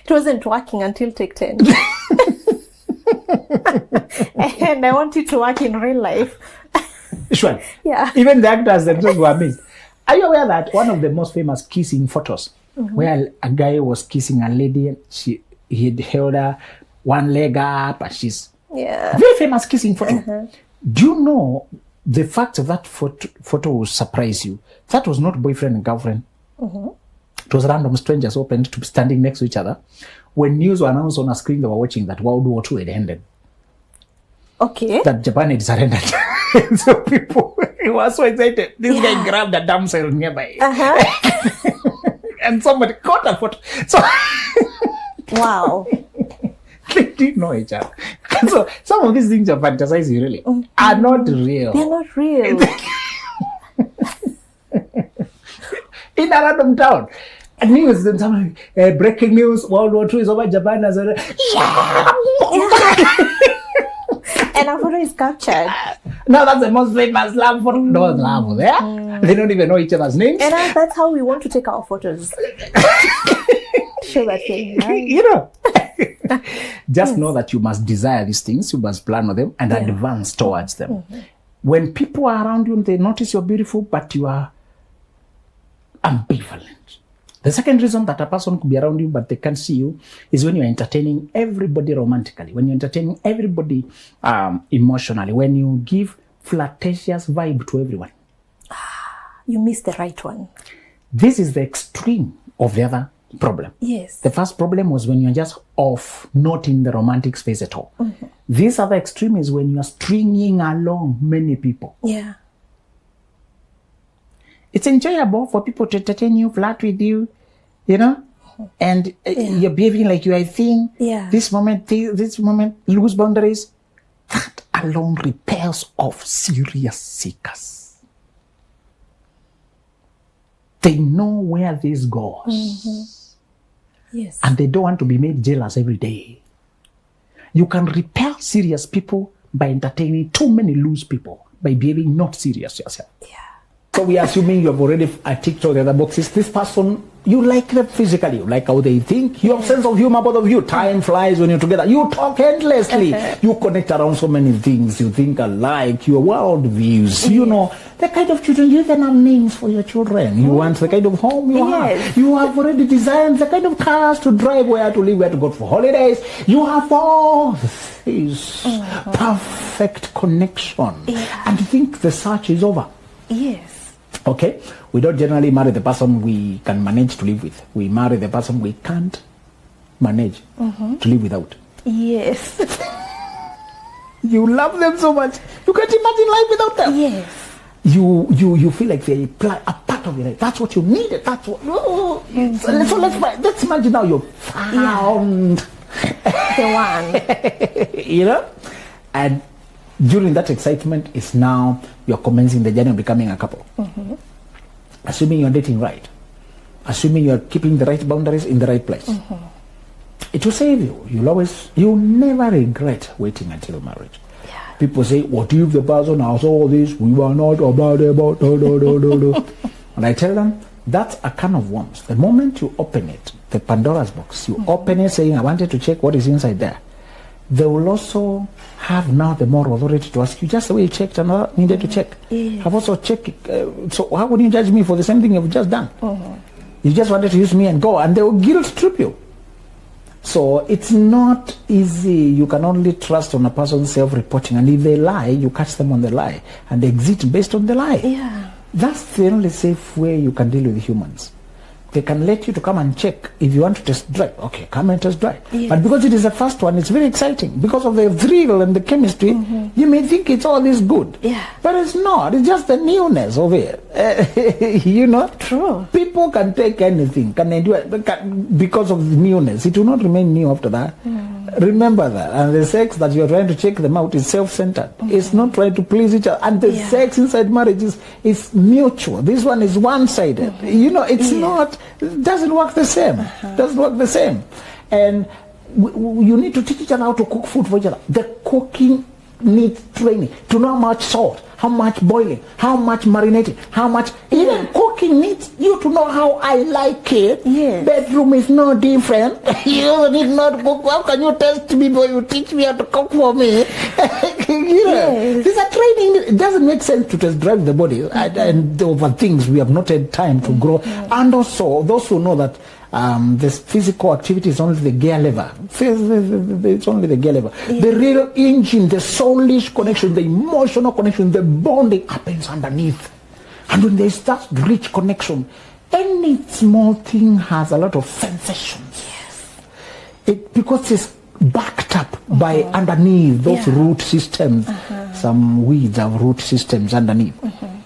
It wasn't working until take 10. And I want it to work in real life. Sure. Yeah. Even the actors themselves were amazed. Are you aware that one of the most famous kissing photos, where a guy was kissing a lady, and he held her one leg up, and she's very famous kissing photo. Do you know the fact of that photo will surprise you? That was not boyfriend and girlfriend. It was random strangers opened to be standing next to each other. When news were announced on a screen, they were watching that World War II had ended. Okay. That Japan had surrendered. So people were so excited. This guy grabbed a damsel nearby. And somebody caught a photo. So Wow. they didn't know each other. So some of these things you're fantasizing really are not real. They're not real. In a random town. News, then somebody, breaking news, World War II is over, Japan has a... And our photo is captured. Now that's the most famous love photo. No one's love there. They don't even know each other's names. And that's how we want to take our photos. Show that thing, right? You know. Just know that you must desire these things, you must plan on them and advance towards them. When people are around you, they notice you're beautiful, but you are ambivalent. The second reason that a person could be around you, but they can't see you, is when you're entertaining everybody romantically, when you're entertaining everybody emotionally, when you give flirtatious vibe to everyone. You missed the right one. This is the extreme of the other problem. Yes. The first problem was when you're just off, not in the romantic space at all. Mm-hmm. This other extreme is when you're stringing along many people. Yeah. It's enjoyable for people to entertain you, flirt with you, you know, and you're behaving like you are a thing. Yeah. This moment, lose boundaries. That alone repels off serious seekers. They know where this goes. Mm-hmm. Yes. And they don't want to be made jealous every day. You can repel serious people by entertaining too many loose people, by behaving not serious yourself. Yeah. So we are assuming you have already ticked all the other boxes. This person, you like them physically, you like how they think. You have sense of humor, both of you. Time flies when you're together. You talk endlessly. You connect around so many things. You think alike. Your world views. You know, the kind of children, you even have names for your children. You want the kind of home you have. You have already designed the kind of cars to drive, where to live, where to go for holidays. You have all this perfect connection. And you think the search is over. Yes. Okay, we don't generally marry the person we can manage to live with. We marry the person we can't manage to live without. Yes. You love them so much, you can't imagine life without them. Yes. You feel like they're a part of your life. That's what you needed. That's what. So let's imagine now you found the one. You know, and during that excitement is now you're commencing the journey of becoming a couple. Assuming you're dating right, assuming you're keeping the right boundaries in the right place, it will save you. You'll never regret waiting until marriage. Yeah. People say, what if the person has all this? We were not about And I tell them, that's a can of worms. The moment you open it, the Pandora's box, you open it saying, I wanted to check what is inside there. They will also have now the moral authority to ask you just the way you checked and needed to check. I've also checked it. So how would you judge me for the same thing you've just done? You just wanted to use me and go, and they will guilt trip you. So it's not easy. You can only trust on a person's self-reporting, and if they lie, you catch them on the lie and exit based on the lie. Yeah. That's the only safe way you can deal with humans. They can let you to come and check if you want to test drive. Okay, come and test drive. Yes. But because it is the first one, it's very exciting. Because of the thrill and the chemistry, you may think it's all this good. Yeah. But it's not. It's just the newness of it. You know? True. People can take anything, can endure it, because of the newness. It will not remain new after that. Remember that. And the sex that you're trying to check them out is self-centered. It's not trying to please each other. And the sex inside marriage is mutual. This one is one-sided. You know, it's not, doesn't work the same. Doesn't work the same. And you need to teach each other how to cook food for each other. The cooking needs training to know how much salt, how much boiling, how much marinating, how much even cooking needs you to know how I like it. Yes. Bedroom is no different. You need not cook. How can you test me before you teach me how to cook for me? You know, yes. There's a training. It doesn't make sense to test drive the body and over things we have not had time to grow. And also those who know that this physical activity is only the gear lever. It's only the gear lever. The real engine, the soulish connection, the emotional connection, the bonding happens underneath. And when there is that rich connection, any small thing has a lot of sensations. Yes. Because it's backed up by underneath those root systems. Some weeds have root systems underneath.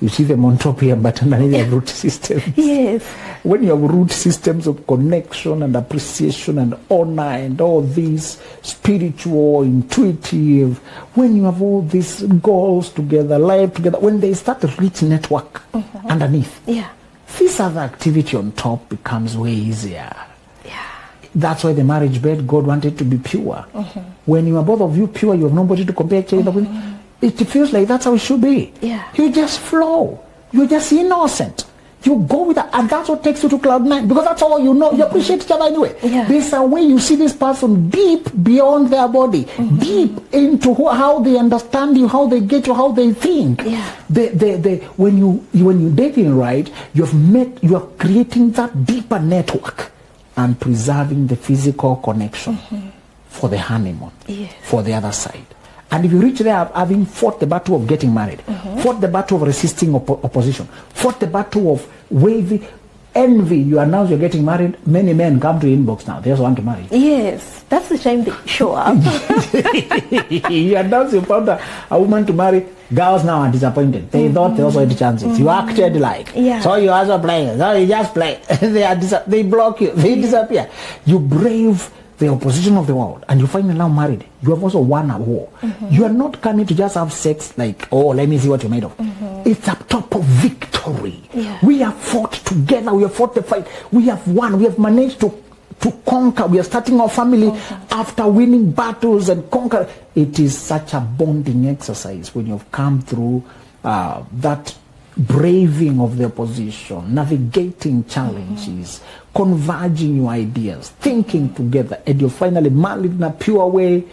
You see them on top here, but underneath they have root systems. Yes. When you have root systems of connection and appreciation and honor and all these spiritual, intuitive, when you have all these goals together, life together, when they start a rich network underneath, this other activity on top becomes way easier. That's why the marriage bed, God wanted to be pure. When you are both of you pure, you have nobody to compare each other with. It feels like that's how it should be. You just flow. You're just innocent. You go with that, and that's what takes you to cloud 9, because that's all you know. You appreciate each other anyway. Yeah. There's a way you see this person deep beyond their body, deep into how they understand you, how they get you, how they think. Yeah. When you're dating, right, you are creating that deeper network and preserving the physical connection for the honeymoon, for the other side. And if you reach there having fought the battle of getting married, fought the battle of resisting opposition, fought the battle of waving envy, you announce you're getting married, many men come to inbox now. They also want to marry. Yes, that's the time they show up. You announce you found a woman to marry, girls now are disappointed. They thought they also had chances. You acted like. Yeah. So you also play. So you just play. They block you. They disappear. You brave the opposition of the world, and you finally now married. You have also won a war. You are not coming to just have sex like, oh, let me see what you're made of. It's a top of victory. Yeah. We have fought together. We have fought the fight. We have won. We have managed to conquer. We are starting our family after winning battles and conquer. It is such a bonding exercise when you've come through that braving of the opposition, navigating challenges, converging your ideas, thinking together, and you're finally married in a pure way.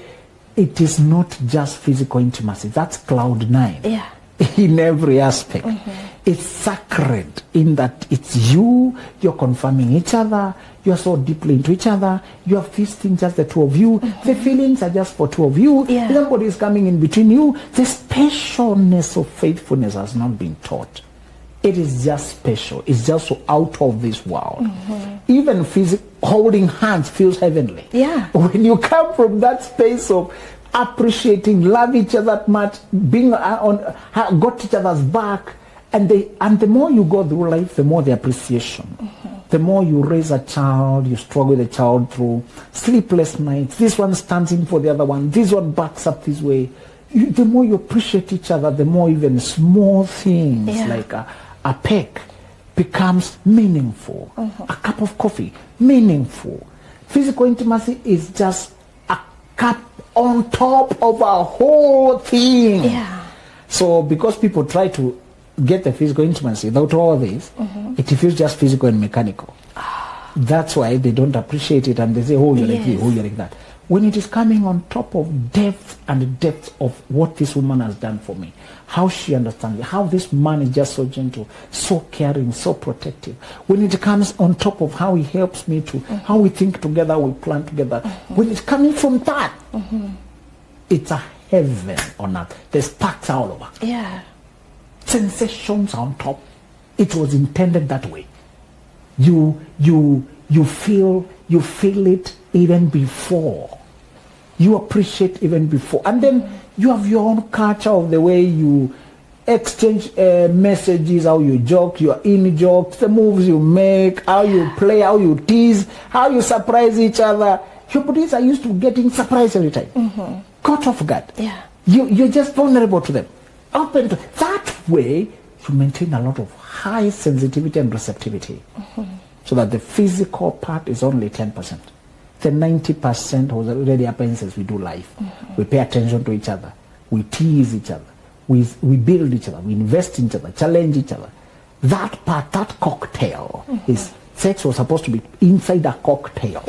It is not just physical intimacy. That's cloud 9. Yeah. In every aspect. It's sacred in that it's you're confirming each other, you're so deeply into each other, you're feasting just the two of you, the feelings are just for two of you, somebody is coming in between you. The specialness of faithfulness has not been taught. It is just special. It's just so out of this world. Even holding hands feels heavenly. Yeah. When you come from that space of appreciating, love each other that much, being got each other's back, and the more you go through life, the more the appreciation. The more you raise a child, you struggle with the child through sleepless nights. This one stands in for the other one. This one backs up this way. The more you appreciate each other, the more even small things like a peck becomes meaningful. A cup of coffee, meaningful. Physical intimacy is just a cup on top of a whole thing. Yeah. So because people try to get the physical intimacy without all this, it feels just physical and mechanical. That's why they don't appreciate it, and they say, oh, you're like this, oh, you're like that. When it is coming on top of depth and depth of what this woman has done for me, how she understands it, how this man is just so gentle, so caring, so protective. When it comes on top of how he helps me to, how we think together, we plan together. When it's coming from that, it's a heaven on earth. There's sparks all over. Yeah. Sensations on top. It was intended that way. You feel it even before. You appreciate even before. And then you have your own culture of the way you exchange messages, how you joke, your in jokes, the moves you make, how you play, how you tease, how you surprise each other. Your bodies are used to getting surprised every time. Caught off guard. Yeah. You're just vulnerable to them. Open to that way, you maintain a lot of high sensitivity and receptivity. So that the physical part is only 10%. The 90% was already happens as we do life. We pay attention to each other. We tease each other. We build each other. We invest in each other. Challenge each other. That part, that cocktail is sex was supposed to be inside a cocktail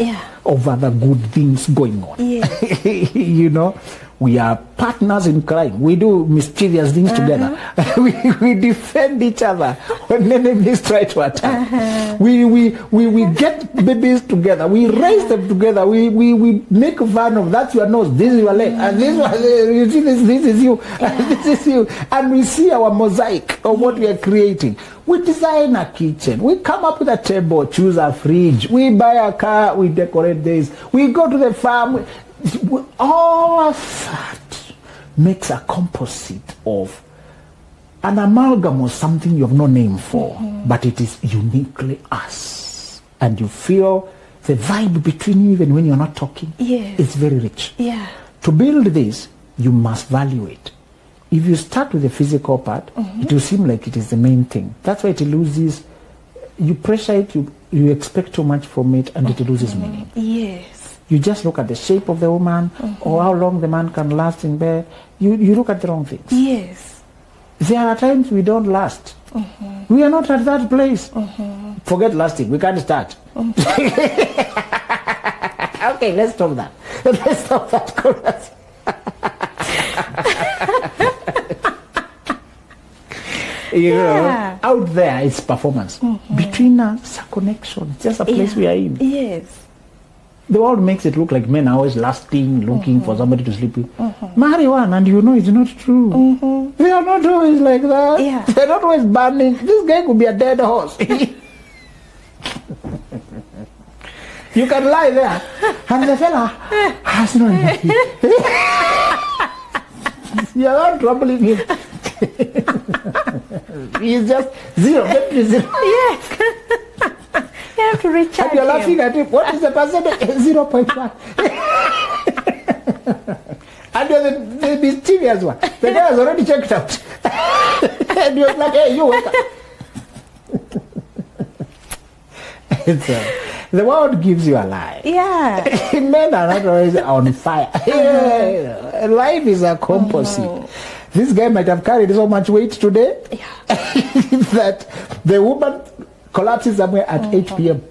of other good things going on. You know, we are partners in crime. We do mischievous things together. we defend each other when enemies try to attack. We get babies together. We raise them together. We make fun of that's your nose, this is your leg, and this one, you see this is you, and this is you, and we see our mosaic of what we are creating. We design a kitchen. We come up with a table, choose a fridge. We buy a car. We decorate this. We go to the farm. All of that makes a composite of an amalgam of something you have no name for, but it is uniquely us. And you feel the vibe between you even when you're not talking. It's very rich. To build this, you must value it. If you start with the physical part, it will seem like it is the main thing. That's why it loses. You pressure it, you expect too much from it, and it loses meaning. You just look at the shape of the woman, or how long the man can last in bed. You look at the wrong things. There are times we don't last. We are not at that place. Forget last week. We can't start. Okay, let's stop that. Let's stop that conversation. You know, out there it's performance. Between us, it's a connection. It's just a place we are in. Yes. The world makes it look like men are always lasting, looking for somebody to sleep with. Marry one, and you know it's not true. They are not always like that. Yeah. They're not always burning. This guy could be a dead horse. You can lie there, and the fella has no energy. You are not troubling him. He's just zero, battery zero. Yes. You have to recharge And you're laughing him. at him. What is the percentage? 0.1. And you're the mysterious one. The guy has already checked out. And you're like, hey, you wake up. The world gives you a lie. Yeah. Men are not always on fire. Life is a composite. This guy might have carried so much weight today that the woman collapses somewhere at 8 p.m.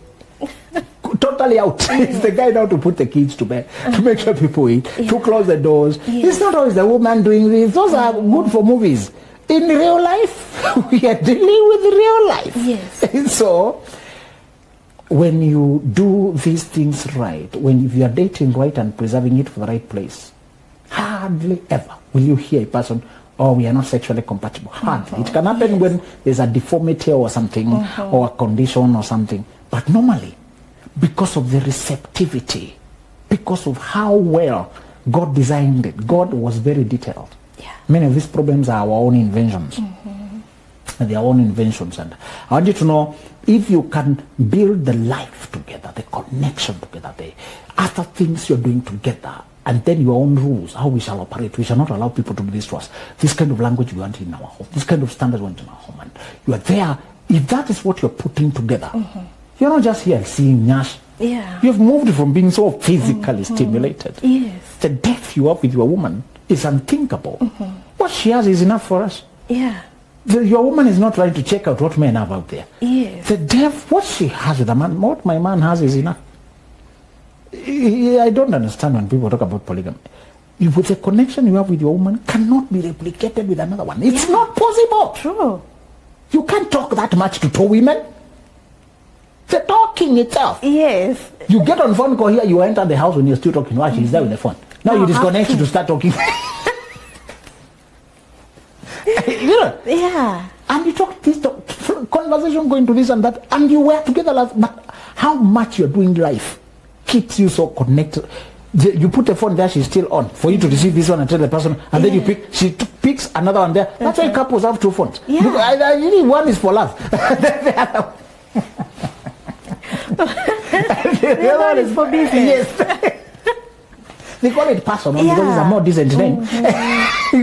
Totally out. It's the guy now to put the kids to bed, to make sure people eat, to close the doors. It's not always the woman doing this. Those are good for movies. In real life, we are dealing with real life. Yes. So, when you do these things right, if you are dating right and preserving it for the right place, hardly ever will you hear a person, oh, we are not sexually compatible. Hardly. It can happen when there's a deformity or something, or a condition or something. But normally, because of the receptivity, because of how well God designed it, God was very detailed. Yeah. Many of these problems are our own inventions. Their own inventions. And I want you to know, if you can build the life together, the connection together, the other things you're doing together, and then your own rules, how we shall operate. We shall not allow people to do this to us. This kind of language we want in our home. This kind of standards we want in our home. And you are there. If that is what you're putting together, you're not just here seeing Nyash. Yeah. You've moved from being so physically stimulated. Yes. The depth you have with your woman is unthinkable. What she has is enough for us. Yeah. Your woman is not trying to check out what men have out there. Yes. The depth, what she has with a man, what my man has is enough. I don't understand when people talk about polygamy. With the connection you have with your woman cannot be replicated with another one. It's not possible. True. You can't talk that much to two women. The talking itself. Yes. You get on phone call here, you enter the house when you're still talking. Why? She's there with the phone. Now you disconnect to start talking. You know? Yeah. And you talk this conversation going to this and that, and you were together last. But how much you're doing life keeps you so connected. You put the phone there, she's still on for you to receive this one and tell the person, and then you pick. She picks another one there. That's why couples have two phones. Yeah. Because really one is for love. The other one is for business. Yes. They call it personal because it's a more decent name.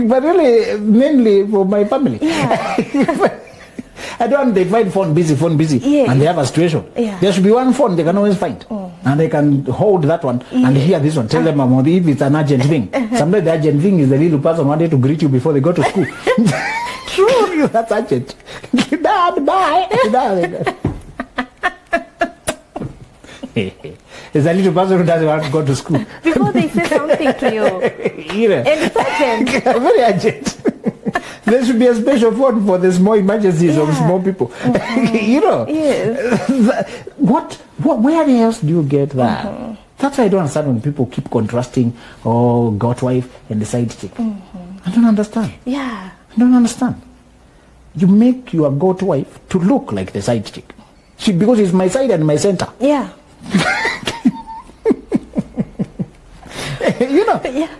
But really, mainly for my family. Yeah. I don't, they find phone busy, and they have a situation. Yeah. There should be one phone they can always find. And they can hold that one and hear this one. Tell them if it's an urgent thing. Sometimes the urgent thing is the little person wanting to greet you before they go to school. True. That's urgent. Dad, bye. It's a little person who doesn't want to go to school. Before they say something to you. And it's urgent. Very urgent. There should be a special phone for the small emergencies of small people. You know? Yes. Where else do you get that? That's why I don't understand when people keep contrasting, goat wife and the side chick. I don't understand. Yeah. I don't understand. You make your goat wife to look like the side chick. Because it's my side and my center. Yeah. You know,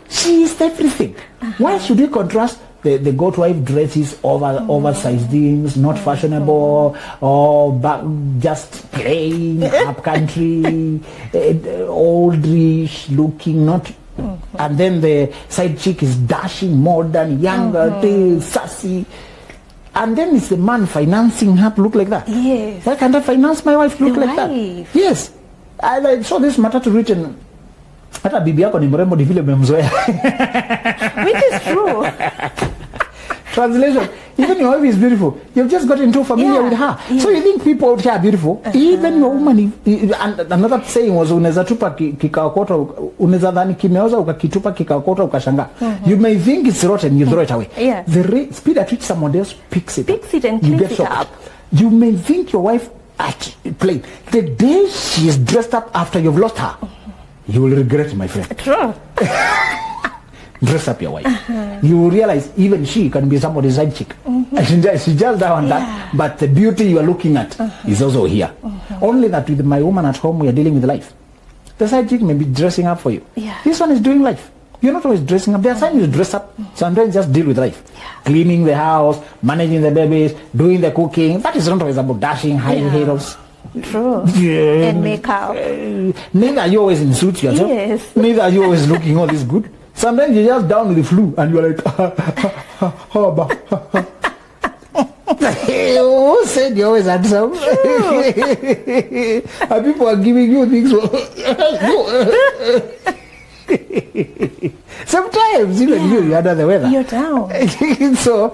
she is everything. Why should we contrast the goat wife dresses oversized things, not fashionable, or just plain, up country, oldish looking, not. And then the side chick is dashing, modern, younger, sassy. And then it's the man financing her to look like that. Yes. Why can't I finance my wife to look like that? Yes. I saw this matatu written. Hata bibi yako ni mrembo ni vile umemzoea. Which is true. Translation, Even your wife is beautiful. You've just gotten too familiar with her. So you think people out here are beautiful. Even your woman. And another saying was, unaweza tupa kikaokota, unaweza dhani kimeoza ukakitupa kikaokota ukashanga. You may think it's rotten, you throw it away. The speed at which someone else picks it and cleans it up. You may think your wife at plain. The day she is dressed up after you've lost her, you will regret, my friend. True. Dress up your wife. You will realize even she can be somebody's side chick. She just doesn't want that. But the beauty you are looking at is also here. Only that with my woman at home, we are dealing with life. The side chick may be dressing up for you. This one is doing life. You're not always dressing up. There are times you dress up. Sometimes just deal with life. Cleaning the house, managing the babies, doing the cooking. That is not always about dashing, high heels. True. And makeup. Neither are you always in suits yourself. Yes. Neither are you always looking all this good. Sometimes you're just down with the flu and you're like, who said you always handsome? And people are giving you things. Sometimes even you're under the weather. You're down. So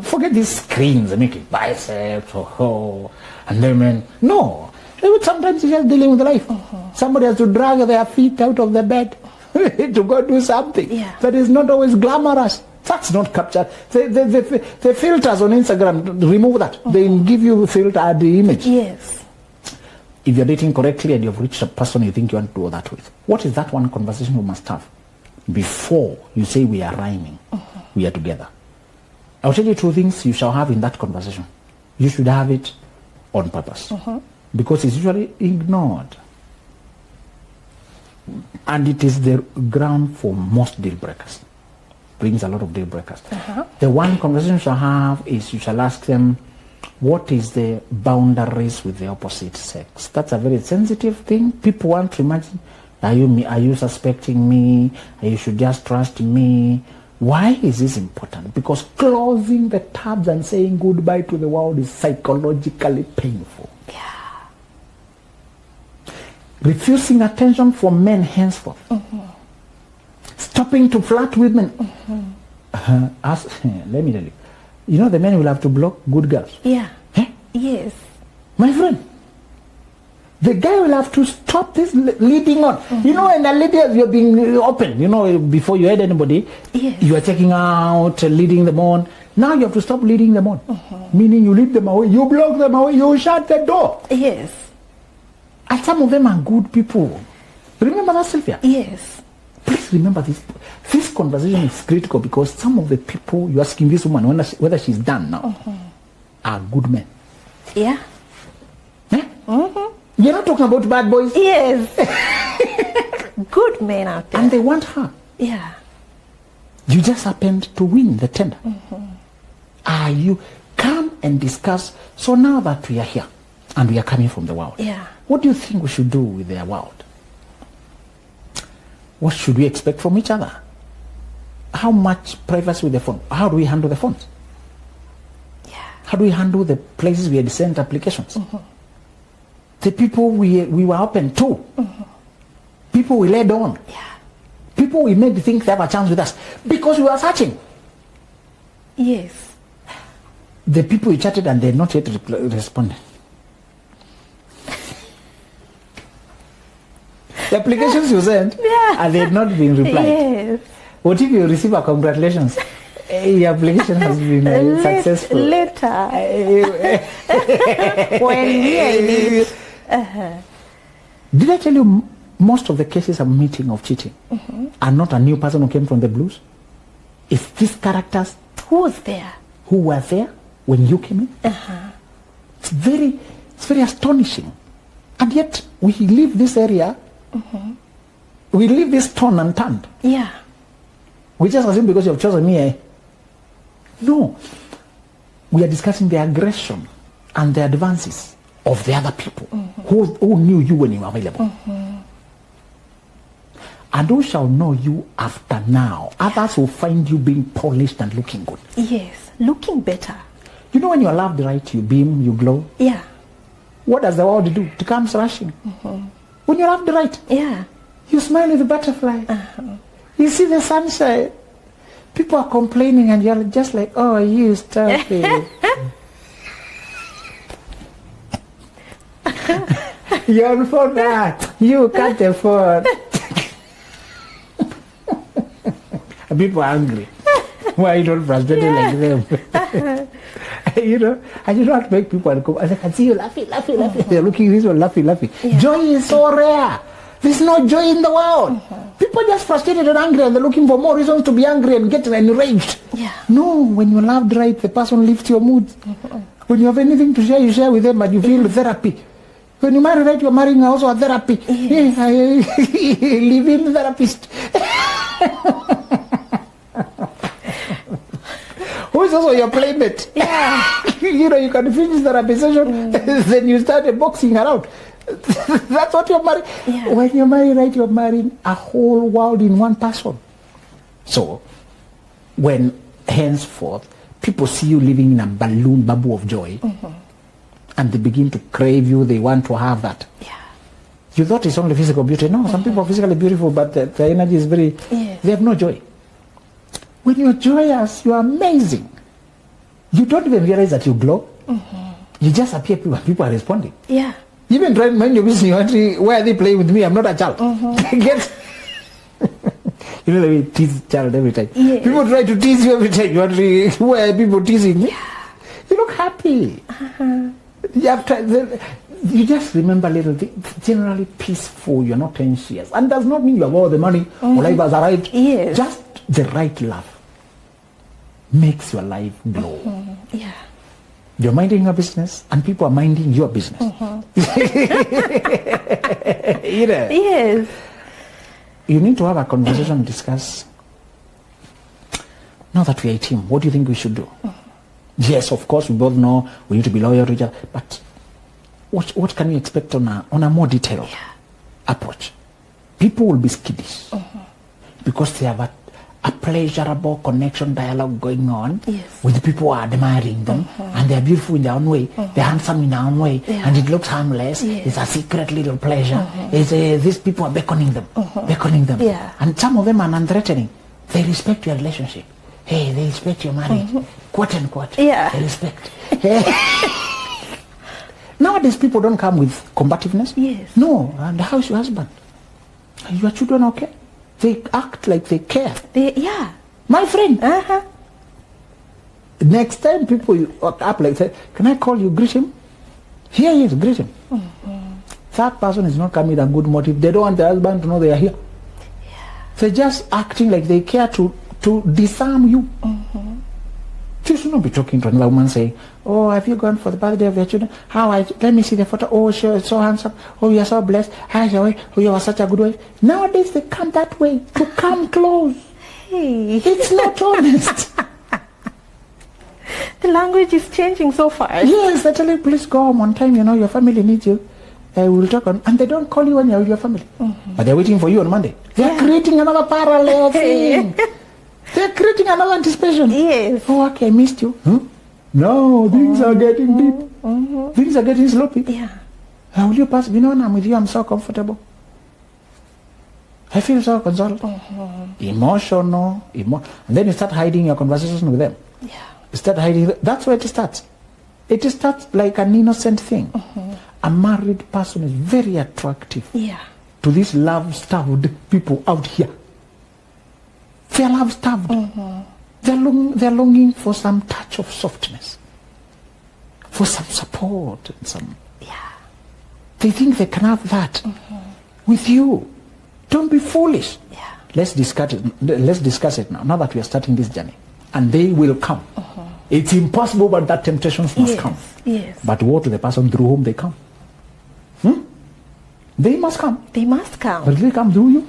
forget these screens, making biceps, and then no. Sometimes you're just dealing with life. Somebody has to drag their feet out of the bed to go do something that is not always glamorous. That's not captured. The filters on Instagram, remove that. They give you filtered image. Yes. If you're dating correctly and you've reached a person you think you want to do that with, what is that one conversation you must have before you say we are rhyming, we are together? I'll tell you two things you shall have in that conversation. You should have it on purpose because it's usually ignored. And it is the ground for most deal breakers. Brings a lot of deal breakers. The one conversation you shall have is you shall ask them, what is the boundaries with the opposite sex? That's a very sensitive thing. People want to imagine, are you suspecting me? You should just trust me. Why is this important? Because closing the tabs and saying goodbye to the world is psychologically painful. Refusing attention from men henceforth. Stopping to flirt with men. Let me tell you. You know the men will have to block good girls. Yes. My friend. The guy will have to stop this leading on. You know, and the lady, you're being open. You know, before you had anybody, you are checking out, leading them on. Now you have to stop leading them on. Meaning you lead them away, you block them away, you shut the door. Yes. And some of them are good people. Remember that, Sylvia? Yes. Please remember this. This conversation is critical because some of the people you're asking this woman whether she's done now are good men. Yeah. You're not talking about bad boys. Yes. Good men out there. And they want her. Yeah. You just happened to win the tender. Are you come and discuss? So now that we are here and we are coming from the world, what do you think we should do with their world? What should we expect from each other? How much privacy with the phone? How do we handle the phones? How do we handle the places we had sent applications? The people we were open to. People we led on. People we made think they have a chance with us because we were searching. Yes. The people we chatted and they not yet responded. The applications you sent and they had not been replied. Yes. What if you receive a congratulations? Your application has been successful. Later. When we are in it. Did I tell you most of the cases I'm meeting of cheating are not a new person who came from the blues? It's these characters who was there, who were there when you came in. It's very astonishing. And yet we leave this area, we leave this tone unturned. We just assume because you have chosen me. No. We are discussing the aggression and the advances of the other people who knew you when you were available. And who shall know you after now? Others will find you being polished and looking good. Yes, looking better. You know when you're loved right, you beam, you glow? What does the world do? It comes rushing. When you're loved right, you smile with a butterfly. You see the sunshine. People are complaining and you're just like, oh, you stop it. You're for that. You cut the phone. People are angry. Why are you not frustrated like them? You know, and you don't make people come. I can see you laughing. They're looking at this one, laughing. Yeah. Joy is so rare. There's no joy in the world. People are just frustrated and angry, and they're looking for more reasons to be angry and get enraged. Yeah. No, when you laugh right, the person lifts your mood. When you have anything to share, you share with them, and you feel therapy. When you marry right, you're marrying also a therapy. Yes. Live-in therapist. Who is also your playmate. Yeah. You know, you can finish therapy session, then you start boxing around. That's what you're marrying. Yeah. When you're married right, you're marrying a whole world in one person. So, when henceforth, people see you living in a balloon bubble of joy, and they begin to crave you, they want to have that. Yeah. You thought it's only physical beauty. No, some people are physically beautiful, but the energy is very, they have no joy. When you're joyous, you're amazing. You don't even realize that you glow. You just appear, people are responding. Yeah. Even trying to mind your business, you want to, why are they playing with me? I'm not a child. Get, you know the way you tease child every time. Yes. People try to tease you every time. You want to, why are people teasing me? Yeah. You look happy. You just remember little things. Generally peaceful. You're not anxious, and does not mean you have all the money or life has arrived. Yes. Just the right love makes your life glow. Yeah. You're minding your business, and people are minding your business. You know? Yes. You need to have a conversation and discuss. Now that we are a team, what do you think we should do? Yes, of course, we both know we need to be loyal to each other, but what can you expect on a more detailed approach? People will be skittish because they have a pleasurable connection dialogue going on with the people who are admiring them, and they're beautiful in their own way, they're handsome in their own way, and it looks harmless. It's a secret little pleasure. These people are beckoning them, and some of them are non-threatening. They respect your relationship. Hey, they respect your marriage, quote unquote. They respect. Nowadays, people don't come with combativeness. Yes. No, and how's your husband? Are your children okay? They act like they care. My friend. Next time people up like say, can I call you, greet him? Here he is, greet him. That person is not coming with a good motive. They don't want the husband to know they are here. They're just acting like they care to disarm you. You should not be talking to another woman saying, oh, have you gone for the birthday of your children? Let me see the photo. Oh, sure, it's so handsome. Oh, you are so blessed. Hi, Joey. Oh, you are such a good wife. Nowadays, they come that way to come close. Hey. It's not honest. The language is changing so fast. Yes, they tell you, please go home on time. You know, your family needs you. We'll talk on. And they don't call you when you're with your family. But they're waiting for you on Monday. They're creating another parallel thing. They're creating another anticipation. Yes. Oh, okay, I missed you. No, things are getting deep. Things are getting sloppy. Will you pass? You know, when I'm with you, I'm so comfortable. I feel so consoled. Emotional. And then you start hiding your conversation with them. You start hiding. That's where it starts. It starts like an innocent thing. A married person is very attractive to these love-starved people out here. They're love-starved. They're longing for some touch of softness, for some support, and some. They think they can have that with you. Don't be foolish. Let's discuss it. Let's discuss it now. Now that we are starting this journey, and they will come. It's impossible, but that temptations must come. But woe to the person through whom they come. They must come. They must come. But they come through you.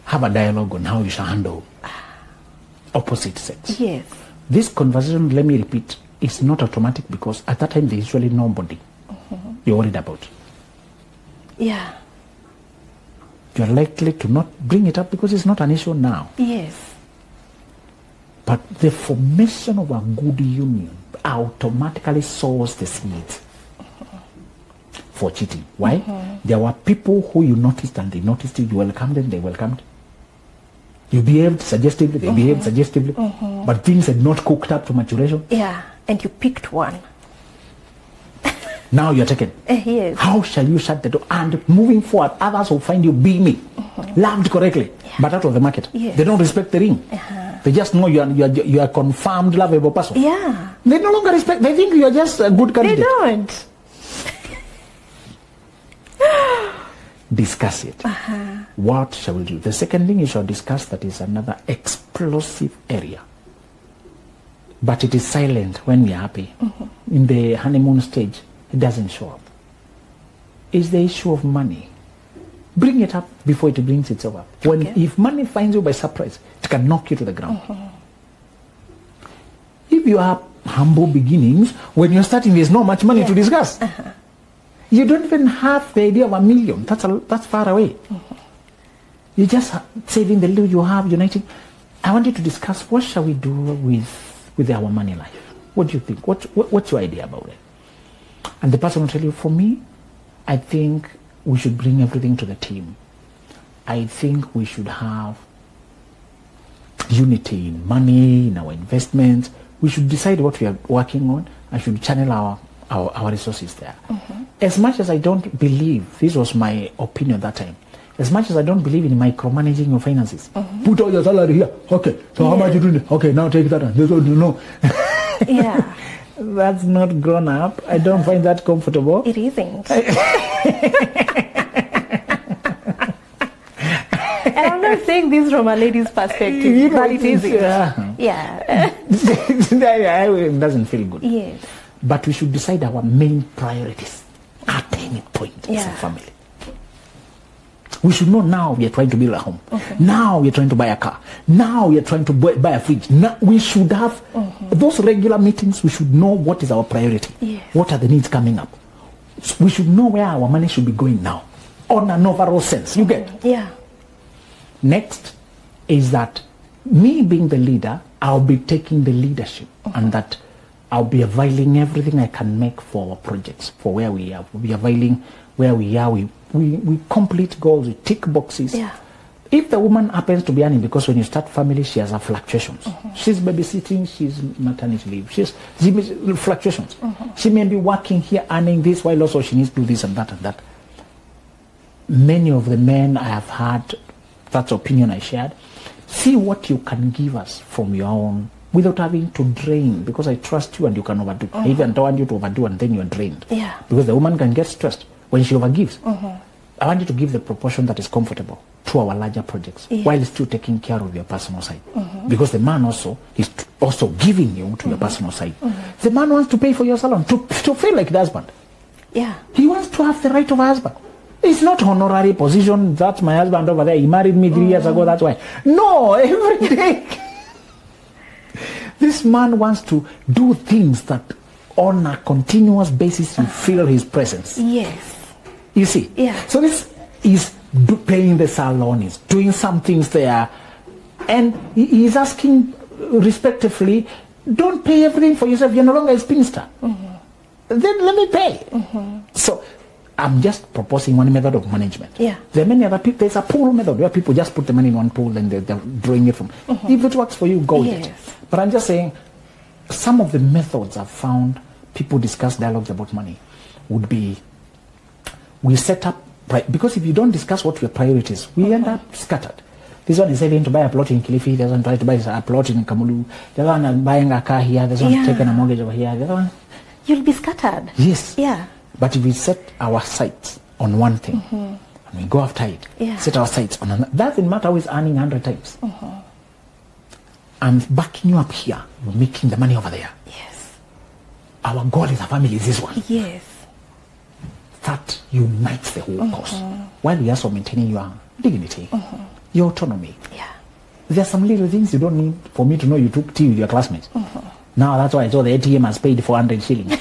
Have a dialogue on how you shall handle opposite sex. This conversation, let me repeat, is not automatic because at that time there is usually nobody you're worried about. You're likely to not bring it up because it's not an issue now. But the formation of a good union automatically sows the seeds. for cheating. Why? There were people who you noticed and they noticed you welcomed them, they welcomed. You behaved suggestively, they behaved suggestively, but things had not cooked up to maturation. Yeah, and you picked one. Now you're taken. Yes. How shall you shut the door? And moving forward, others will find you beaming, loved correctly, but out of the market. Yes. They don't respect the ring. They just know you are a confirmed lovable person. Yeah. They no longer respect. They think you are just a good candidate. They don't. Discuss it. What shall we do? The second thing you shall discuss, that is another explosive area. But it is silent when we are happy. In the honeymoon stage, it doesn't show up. It's the issue of money. Bring it up before it brings itself up. If money finds you by surprise, it can knock you to the ground. If you have humble beginnings, when you're starting, there's not much money to discuss. You don't even have the idea of $1 million. That's far away. You're just saving the little you have, uniting. I want you to discuss, what shall we do with our money life? What do you think? What's your idea about it? And the person will tell you, for me, I think we should bring everything to the team. I think we should have unity in money, in our investments. We should decide what we are working on and should channel our resources there. As much as I don't believe, this was my opinion that time, as much as I don't believe in micromanaging your finances, put all your salary here. Okay, so how much you doing? Okay, now take that. This one, no. Yeah. That's not grown up. I don't find that comfortable. It isn't. And I'm not saying this from a lady's perspective, but it isn't. Yeah. It doesn't feel good. Yes. But we should decide our main priorities at any point as a family. We should know now we are trying to build a home. Now we are trying to buy a car. Now we are trying to buy a fridge. Now we should have those regular meetings. We should know what is our priority. Yes. What are the needs coming up. We should know where our money should be going now, on an overall sense. You get? Yeah. Next is that me being the leader, I'll be taking the leadership, and that I'll be availing everything I can make for our projects, for where we are. We'll be availing where we are. We complete goals, we tick boxes. Yeah. If the woman happens to be earning, because when you start family, she has her fluctuations. She's babysitting, she's maternity leave, she fluctuations. She may be working here, earning this, while also she needs to do this and that and that. Many of the men I have had, that's the opinion I shared, see what you can give us from your own, without having to drain, because I trust you and you can overdo. I even don't want you to overdo and then you're drained. Yeah. Because the woman can get stressed when she overgives. I want you to give the proportion that is comfortable to our larger projects, while still taking care of your personal side. Because the man also is also giving you to your personal side. The man wants to pay for your salon, to feel like the husband. Yeah. He wants to have the right of a husband. It's not honorary position, that's my husband over there, he married me 3 years ago, that's why. No, every day. This man wants to do things that on a continuous basis you feel his presence. Yes. You see? Yeah. So this is paying the salon, is doing some things there. And he's asking respectively, don't pay everything for yourself, you're no longer a spinster. Then let me pay. So I'm just proposing one method of management. Yeah. There are many other people. There's a pool method where people just put the money in one pool and they're drawing it from. If it works for you, go with it. But I'm just saying, some of the methods I've found people discuss dialogues about money would be, we set up, because if you don't discuss what your priorities, we end up scattered. This one is saving to buy a plot in Kilifi, this one trying to buy a plot in Kamulu, the other one is buying a car here, this one taking a mortgage over here, the other one. You'll be scattered. Yes. Yeah. But if we set our sights on one thing, and we go after it, set our sights on another, that doesn't matter who is earning 100 times. I'm backing you up here, you're making the money over there. Yes. Our goal as a family is this one. Yes. That unites the whole cause, while we are also maintaining your dignity, your autonomy. Yeah. There are some little things you don't need for me to know you took tea with your classmates. Now that's why I saw the ATM has paid 400 shillings.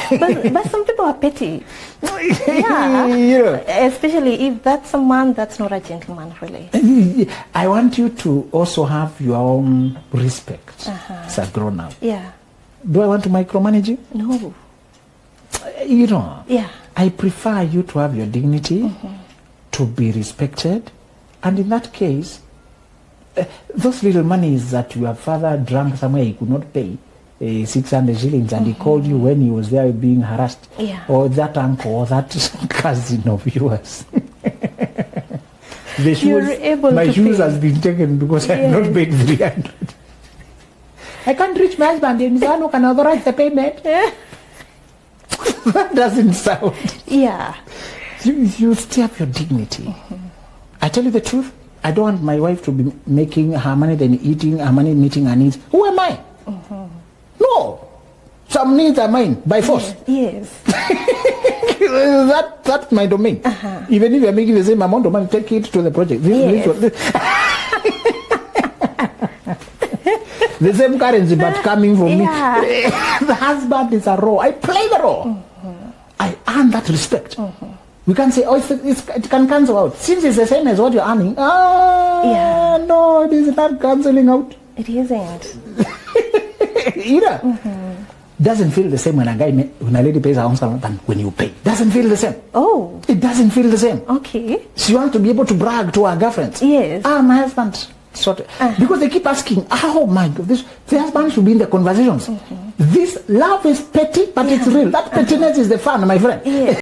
but some people are petty. Yeah. Especially if that's a man that's not a gentleman, really. I want you to also have your own respect as a grown up. Yeah. Do I want to micromanage you? No. You know, Yeah. I prefer you to have your dignity, to be respected, and in that case, those little monies that your father drank somewhere he could not pay, 600 shillings, and he called you when he was there being harassed, Yeah. or that uncle or that cousin of yours. The shoes, You're able my to shoes pay. has been taken because I have not paid 300. I can't reach my husband and Zanu can authorize the payment. That doesn't sound. Yeah. You still have your dignity. I tell you the truth, I don't want my wife to be making her money then eating her money, meeting her needs. Who am I? No. Some needs are mine by force. Yes. That's my domain. Even if you're making the same amount of money, take it to the project. The same currency but coming from me. The husband is a role. I play the role. I earn that respect. We can't say, oh, it can cancel out. Since it's the same as what you're earning, no, it is not cancelling out. It isn't. Either. Doesn't feel the same when a lady pays her own salary than when you pay. Doesn't feel the same. Oh. It doesn't feel the same. Okay. She wants to be able to brag to her girlfriends. Yes. My husband. Because they keep asking, oh my God, the husband should be in the conversations. This love is petty, but it's real. That pettiness is the fun, my friend. Yes.